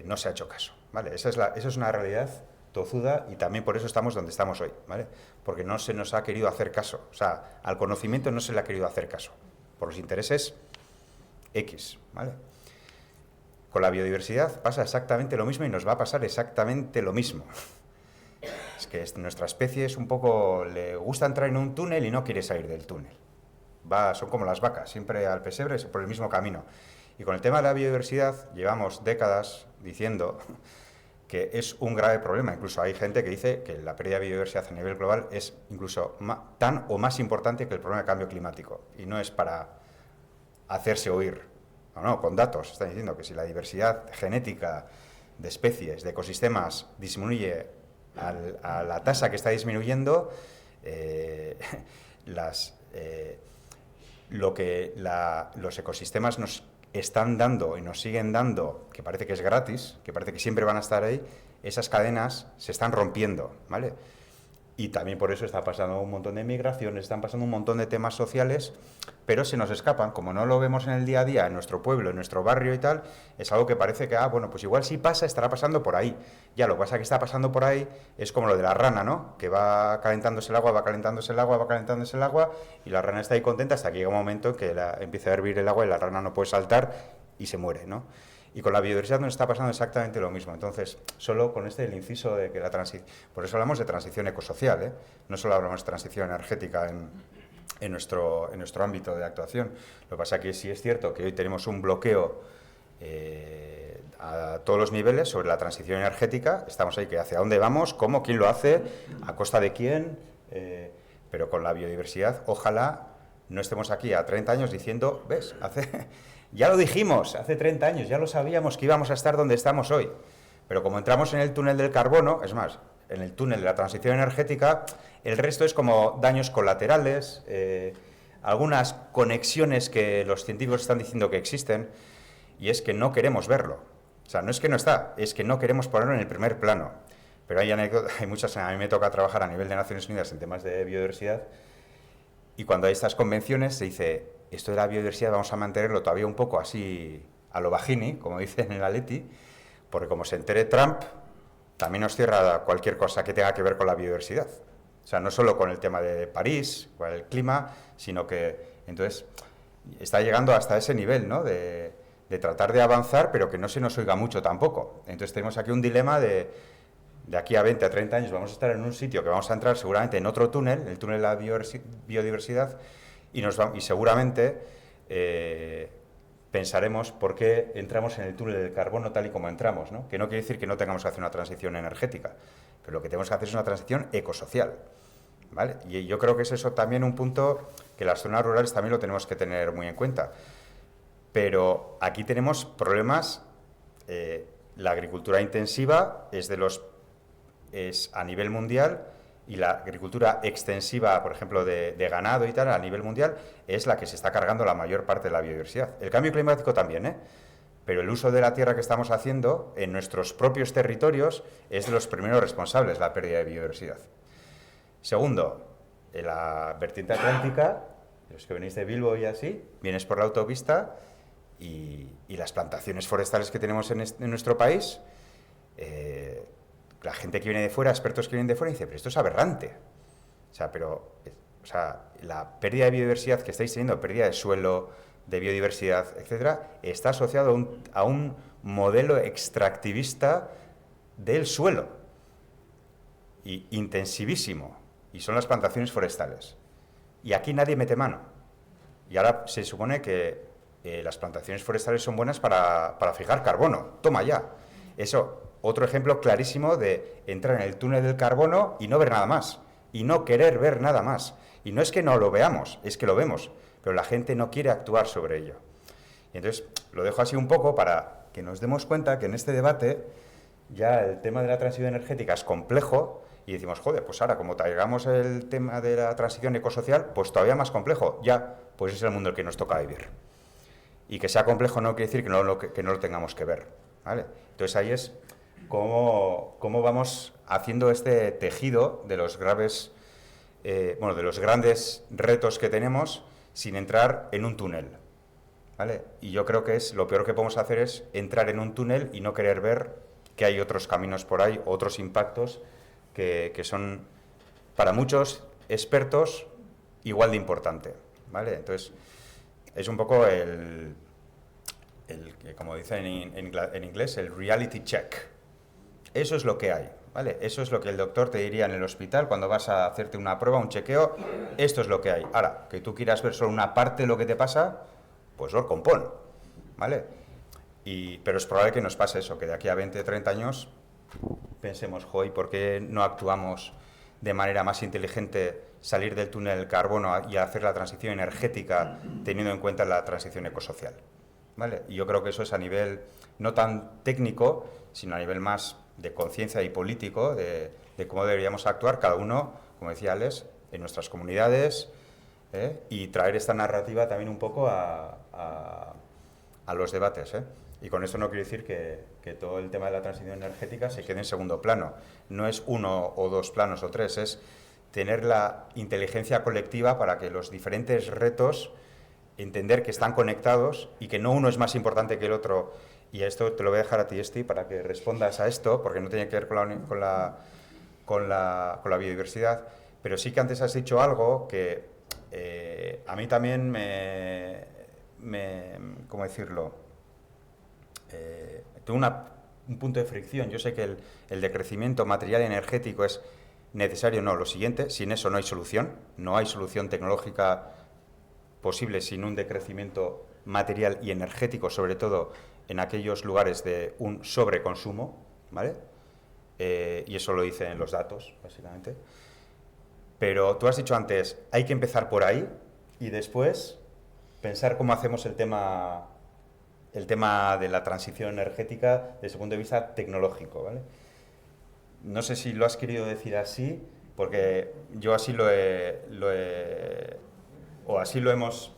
no se ha hecho caso, ¿vale? Eso es una realidad tozuda, y también por eso estamos donde estamos hoy, ¿vale? Porque no se nos ha querido hacer caso, o sea, al conocimiento no se le ha querido hacer caso, por los intereses X, ¿vale? Con la biodiversidad pasa exactamente lo mismo y nos va a pasar exactamente lo mismo. Es que nuestra especie es un poco, le gusta entrar en un túnel y no quiere salir del túnel. Son como las vacas, siempre al pesebre, por el mismo camino. Y con el tema de la biodiversidad llevamos décadas diciendo que es un grave problema. Incluso hay gente que dice que la pérdida de biodiversidad a nivel global es incluso tan o más importante que el problema de cambio climático. Y no es para hacerse oír. No, con datos. Están diciendo que si la diversidad genética de especies, de ecosistemas, disminuye a la tasa que está disminuyendo, lo que los ecosistemas nos están dando y nos siguen dando, que parece que es gratis, que parece que siempre van a estar ahí, esas cadenas se están rompiendo, ¿vale? Y también por eso está pasando un montón de migraciones, están pasando un montón de temas sociales, pero se nos escapan, como no lo vemos en el día a día, en nuestro pueblo, en nuestro barrio y tal, es algo que parece que, bueno, pues igual si pasa, estará pasando por ahí. Ya, lo que pasa es que está pasando por ahí es como lo de la rana, ¿no? Que va calentándose el agua, va calentándose el agua, va calentándose el agua, y la rana está ahí contenta hasta que llega un momento en que empieza a hervir el agua y la rana no puede saltar y se muere, ¿no? Y con la biodiversidad nos está pasando exactamente lo mismo. Entonces, solo con el inciso de que la transición... Por eso hablamos de transición ecosocial, ¿eh? No solo hablamos de transición energética en nuestro ámbito de actuación. Lo que pasa es que sí es cierto que hoy tenemos un bloqueo a todos los niveles sobre la transición energética. Estamos ahí, que hacia dónde vamos, cómo, quién lo hace, a costa de quién, pero con la biodiversidad, ojalá no estemos aquí a 30 años diciendo, ¿ves? Ya lo dijimos, hace 30 años, ya lo sabíamos que íbamos a estar donde estamos hoy. Pero como entramos en el túnel del carbono, es más, en el túnel de la transición energética, el resto es como daños colaterales, algunas conexiones que los científicos están diciendo que existen, y es que no queremos verlo. O sea, no es que no está, es que no queremos ponerlo en el primer plano. Pero hay muchas, a mí me toca trabajar a nivel de Naciones Unidas en temas de biodiversidad, y cuando hay estas convenciones se dice, esto de la biodiversidad vamos a mantenerlo todavía un poco así a lo bajini, como dicen en el Atleti, porque como se entere Trump, también nos cierra cualquier cosa que tenga que ver con la biodiversidad. O sea, no solo con el tema de París, con el clima, sino que entonces está llegando hasta ese nivel, ¿no? De tratar de avanzar, pero que no se nos oiga mucho tampoco. Entonces tenemos aquí un dilema de aquí a 20, a 30 años vamos a estar en un sitio que vamos a entrar seguramente en otro túnel, el túnel de la biodiversidad, y seguramente pensaremos por qué entramos en el túnel del carbono tal y como entramos, ¿no? Que no quiere decir que no tengamos que hacer una transición energética, pero lo que tenemos que hacer es una transición ecosocial, ¿vale? Y yo creo que es eso también un punto que las zonas rurales también lo tenemos que tener muy en cuenta. Pero aquí tenemos problemas, la agricultura intensiva es a nivel mundial, y la agricultura extensiva, por ejemplo, de ganado y tal, a nivel mundial, es la que se está cargando la mayor parte de la biodiversidad. El cambio climático también, ¿eh? Pero el uso de la tierra que estamos haciendo en nuestros propios territorios es de los primeros responsables de la pérdida de biodiversidad. Segundo, en la vertiente atlántica, los que venís de Bilbo y así, vienes por la autopista y las plantaciones forestales que tenemos en nuestro país, la gente que viene de fuera, expertos que vienen de fuera, dice, pero esto es aberrante. O sea, la pérdida de biodiversidad que estáis teniendo, pérdida de suelo, de biodiversidad, etcétera, está asociado a un modelo extractivista del suelo, y intensivísimo, y son las plantaciones forestales. Y aquí nadie mete mano. Y ahora se supone que las plantaciones forestales son buenas para fijar carbono. Toma ya. Eso, otro ejemplo clarísimo de entrar en el túnel del carbono y no ver nada más, y no querer ver nada más. Y no es que no lo veamos, es que lo vemos, pero la gente no quiere actuar sobre ello. Y entonces lo dejo así un poco para que nos demos cuenta que en este debate ya el tema de la transición energética es complejo, y decimos, joder, pues ahora como traigamos el tema de la transición ecosocial, pues todavía más complejo. Ya, pues es el mundo el que nos toca vivir. Y que sea complejo no quiere decir que no lo tengamos que ver, ¿vale? Entonces ahí es cómo vamos haciendo este tejido de los graves, de los grandes retos que tenemos sin entrar en un túnel, ¿vale? Y yo creo que lo peor que podemos hacer es entrar en un túnel y no querer ver que hay otros caminos por ahí, otros impactos que son, para muchos expertos, igual de importante, ¿vale? Entonces, es un poco como dicen en inglés, el reality check. Eso es lo que hay, ¿vale? Eso es lo que el doctor te diría en el hospital cuando vas a hacerte una prueba, un chequeo. Esto es lo que hay. Ahora, que tú quieras ver solo una parte de lo que te pasa, pues lo compón, ¿vale? Pero es probable que nos pase eso, que de aquí a 20, 30 años pensemos, joder, ¿por qué no actuamos de manera más inteligente, salir del túnel del carbono y hacer la transición energética teniendo en cuenta la transición ecosocial? ¿Vale? Y yo creo que eso es a nivel no tan técnico, sino a nivel más de conciencia y político, de cómo deberíamos actuar cada uno, como decía Alex, en nuestras comunidades, y traer esta narrativa también un poco a los debates, Y con esto no quiero decir que todo el tema de la transición energética se quede en segundo plano. No es uno o dos planos o tres, es tener la inteligencia colectiva para que los diferentes retos entender que están conectados y que no uno es más importante que el otro. Y a esto te lo voy a dejar a ti, Esti, para que respondas a esto, porque no tiene que ver con la biodiversidad. Pero sí que antes has dicho algo que a mí también ¿cómo decirlo? Tengo un punto de fricción. Yo sé que el decrecimiento material y energético es necesario. No, lo siguiente, sin eso no hay solución. No hay solución tecnológica posible sin un decrecimiento material y energético, sobre todo en aquellos lugares de un sobreconsumo, ¿vale? Y eso lo dicen los datos, básicamente. Pero tú has dicho antes, hay que empezar por ahí y después pensar cómo hacemos el tema de la transición energética desde el punto de vista tecnológico, ¿vale? No sé si lo has querido decir así, porque yo así así lo hemos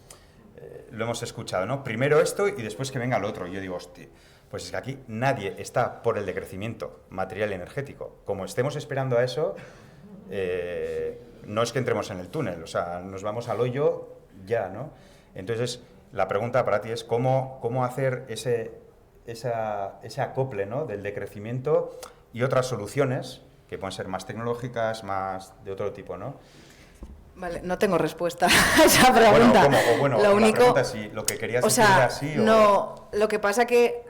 escuchado, ¿no? Primero esto y después que venga lo otro. Y yo digo, hostia, pues es que aquí nadie está por el decrecimiento material y energético. Como estemos esperando a eso, no es que entremos en el túnel, o sea, nos vamos al hoyo ya, ¿no? Entonces, la pregunta para ti es cómo hacer ese acople, ¿no?, del decrecimiento y otras soluciones que pueden ser más tecnológicas, más de otro tipo, ¿no? Vale, no tengo respuesta a esa pregunta. Lo único, si lo que querías decir era así no, lo que pasa que,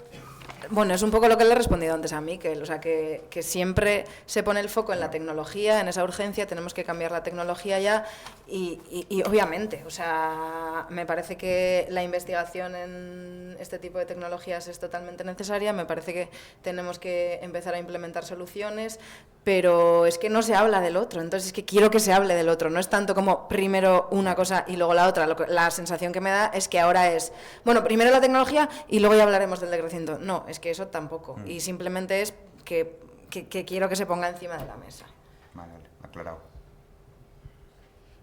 bueno, es un poco lo que le he respondido antes a Miquel, o sea, que siempre se pone el foco en la tecnología, en esa urgencia, tenemos que cambiar la tecnología ya y obviamente, o sea, me parece que la investigación en este tipo de tecnologías es totalmente necesaria, me parece que tenemos que empezar a implementar soluciones, pero es que no se habla del otro, entonces es que quiero que se hable del otro, no es tanto como primero una cosa y luego la otra, la sensación que me da es que ahora es, bueno, primero la tecnología y luego ya hablaremos del decrecimiento, no, es que eso tampoco, y simplemente es que quiero que se ponga encima de la mesa. Vale, aclarado.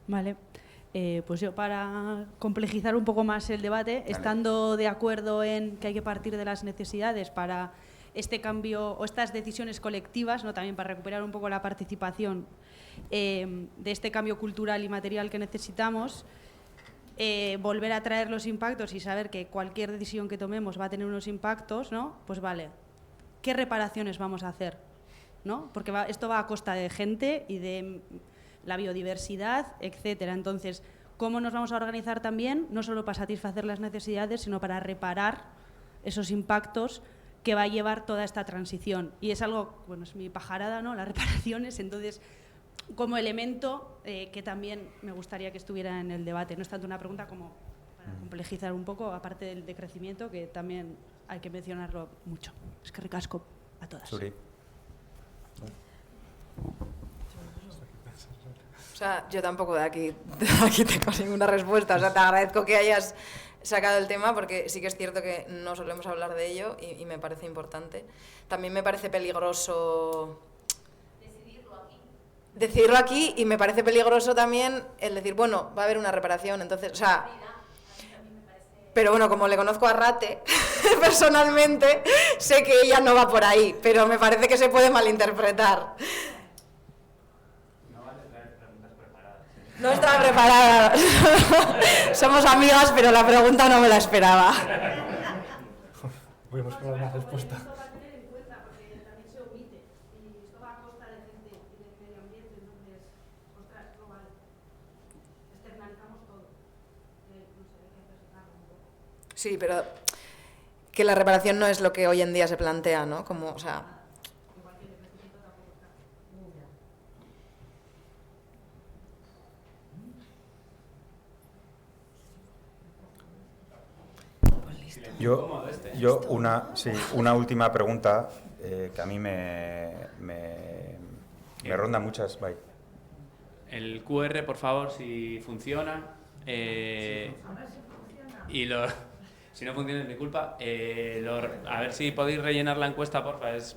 Vale, pues yo para complejizar un poco más el debate, estando de acuerdo en que hay que partir de las necesidades para este cambio o estas decisiones colectivas, ¿no?, también para recuperar un poco la participación de este cambio cultural y material que necesitamos, volver a traer los impactos y saber que cualquier decisión que tomemos va a tener unos impactos, ¿no? Pues vale, ¿qué reparaciones vamos a hacer? ¿No? Porque esto va a costa de gente y de la biodiversidad, etcétera. Entonces, ¿cómo nos vamos a organizar también? No solo para satisfacer las necesidades, sino para reparar esos impactos que va a llevar toda esta transición. Y es algo, bueno, es mi pajarada, ¿no?, las reparaciones, entonces, como elemento que también me gustaría que estuviera en el debate. No es tanto una pregunta como para complejizar un poco, aparte del decrecimiento, que también hay que mencionarlo mucho. Es que ricasco a todas. Suri. O sea, yo tampoco de aquí tengo ninguna respuesta. O sea, te agradezco que hayas sacado el tema porque sí que es cierto que no solemos hablar de ello y me parece importante. También me parece peligroso decidirlo aquí y me parece peligroso también el decir, bueno, va a haber una reparación, entonces, o sea... Pero bueno, como le conozco a Rate personalmente, sé que ella no va por ahí, pero me parece que se puede malinterpretar. No estaba preparada. Somos amigas, pero la pregunta no me la esperaba. Voy a buscar una respuesta. Sí, pero que la reparación no es lo que hoy en día se plantea, ¿no? Como, o sea... Yo una última pregunta que a mí me ronda muchas. Bye. El QR, por favor, si funciona. Y si no funciona es mi culpa. A ver si podéis rellenar la encuesta, porfa. Es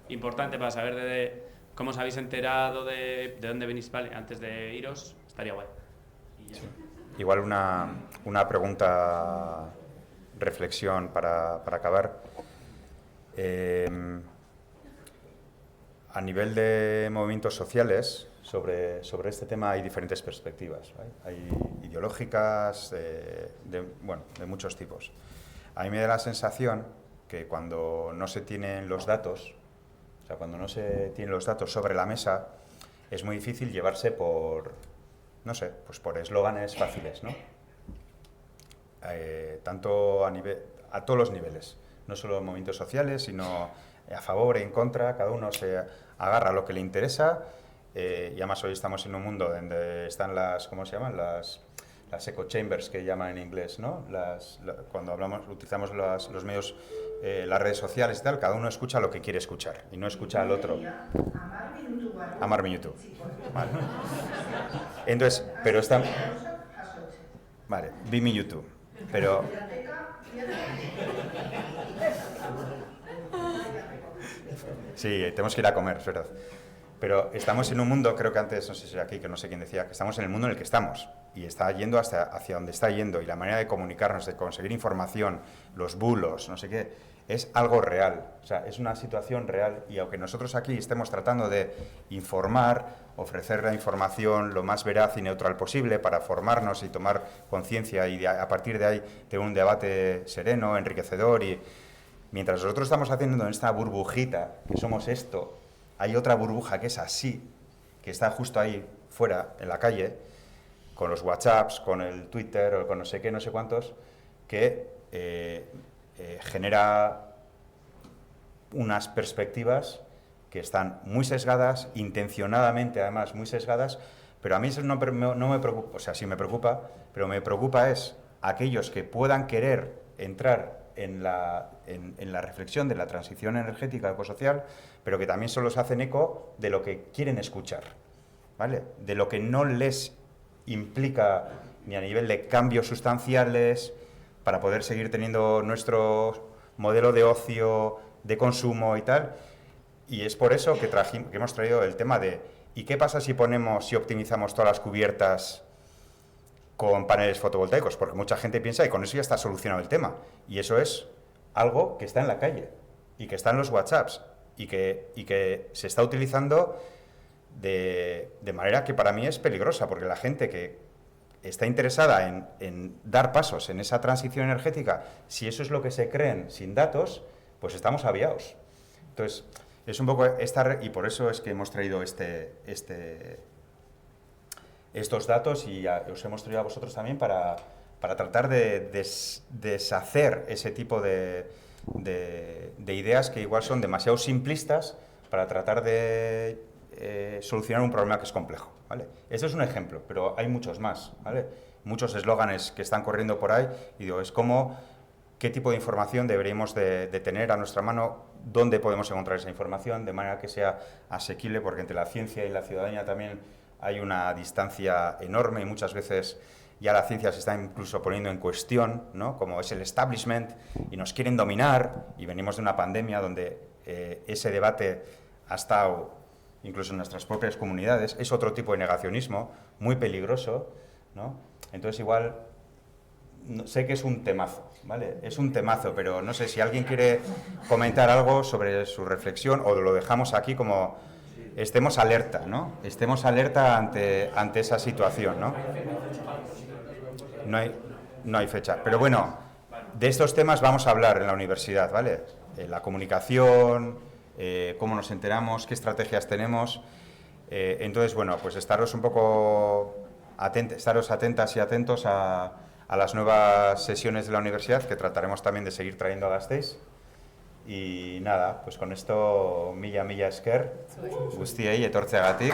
importante para saber cómo os habéis enterado de dónde venís, vale, antes de iros. Estaría guay. Sí. Igual una pregunta, reflexión para acabar. A nivel de movimientos sociales, sobre este tema hay diferentes perspectivas, ¿vale? Hay ideológicas, de muchos tipos. A mí me da la sensación que cuando no se tienen los datos, o sea, cuando no se tienen los datos sobre la mesa, es muy difícil llevarse por, no sé, pues por eslóganes fáciles, ¿no? Tanto a todos los niveles, no solo en movimientos sociales, sino a favor e en contra, cada uno se agarra a lo que le interesa, y además hoy estamos en un mundo donde están las, ¿cómo se llaman? Las echo chambers, que llaman en inglés, ¿no? Cuando utilizamos los medios, las redes sociales y tal, cada uno escucha lo que quiere escuchar y no escucha al otro. Amar minutu. Vale. Entonces, pero está... Vale, vi mi YouTube, pero... Sí, tenemos que ir a comer, es verdad. Pero estamos en un mundo, creo que antes, no sé si era aquí, que no sé quién decía, que estamos en el mundo en el que estamos y está yendo hacia donde está yendo, y la manera de comunicarnos, de conseguir información, los bulos, no sé qué, es algo real. O sea, es una situación real, y aunque nosotros aquí estemos tratando de informar, ofrecer la información lo más veraz y neutral posible para formarnos y tomar conciencia y a partir de ahí tener un debate sereno, enriquecedor, y mientras nosotros estamos haciendo en esta burbujita, que somos esto, hay otra burbuja que es así, que está justo ahí fuera, en la calle, con los WhatsApps, con el Twitter o con no sé qué, no sé cuántos, que genera unas perspectivas que están muy sesgadas, intencionadamente además muy sesgadas, pero a mí eso no me preocupa, o sea, sí me preocupa, pero me preocupa es aquellos que puedan querer entrar en la reflexión de la transición energética ecosocial, pero que también solo se hacen eco de lo que quieren escuchar, ¿vale? De lo que no les implica ni a nivel de cambios sustanciales para poder seguir teniendo nuestro modelo de ocio, de consumo y tal. Y es por eso que hemos traído el tema de ¿y qué pasa si optimizamos todas las cubiertas con paneles fotovoltaicos? Porque mucha gente piensa que con eso ya está solucionado el tema. Y eso es algo que está en la calle y que está en los WhatsApps y que se está utilizando de manera que para mí es peligrosa, porque la gente que está interesada en dar pasos en esa transición energética, si eso es lo que se creen sin datos, pues estamos aviados. Entonces, es un poco y por eso es que hemos traído estos datos, y os hemos traído a vosotros también para tratar de deshacer ese tipo de ideas que igual son demasiado simplistas para tratar de solucionar un problema que es complejo, ¿vale? Este es un ejemplo, pero hay muchos más, ¿vale? Muchos eslóganes que están corriendo por ahí, y digo, es como qué tipo de información deberíamos de tener a nuestra mano, dónde podemos encontrar esa información, de manera que sea asequible, porque entre la ciencia y la ciudadanía también hay una distancia enorme, y muchas veces ya la ciencia se está incluso poniendo en cuestión, ¿no? Como es el establishment, y nos quieren dominar, y venimos de una pandemia donde ese debate ha estado incluso en nuestras propias comunidades. Es otro tipo de negacionismo muy peligroso, ¿no? Entonces igual, sé que es un temazo, ¿vale? Es un temazo, pero no sé si alguien quiere comentar algo sobre su reflexión, o lo dejamos aquí como estemos alerta, ¿no? Estemos alerta ante esa situación, ¿no? No hay fecha. Pero bueno, de estos temas vamos a hablar en la universidad, ¿vale? La comunicación, cómo nos enteramos, qué estrategias tenemos. Entonces, bueno, pues estaros un poco estaros atentas y atentos a las nuevas sesiones de la universidad, que trataremos también de seguir trayendo a Gasteiz. Y nada, pues con esto, mila esker, guztiei etortzeagatik.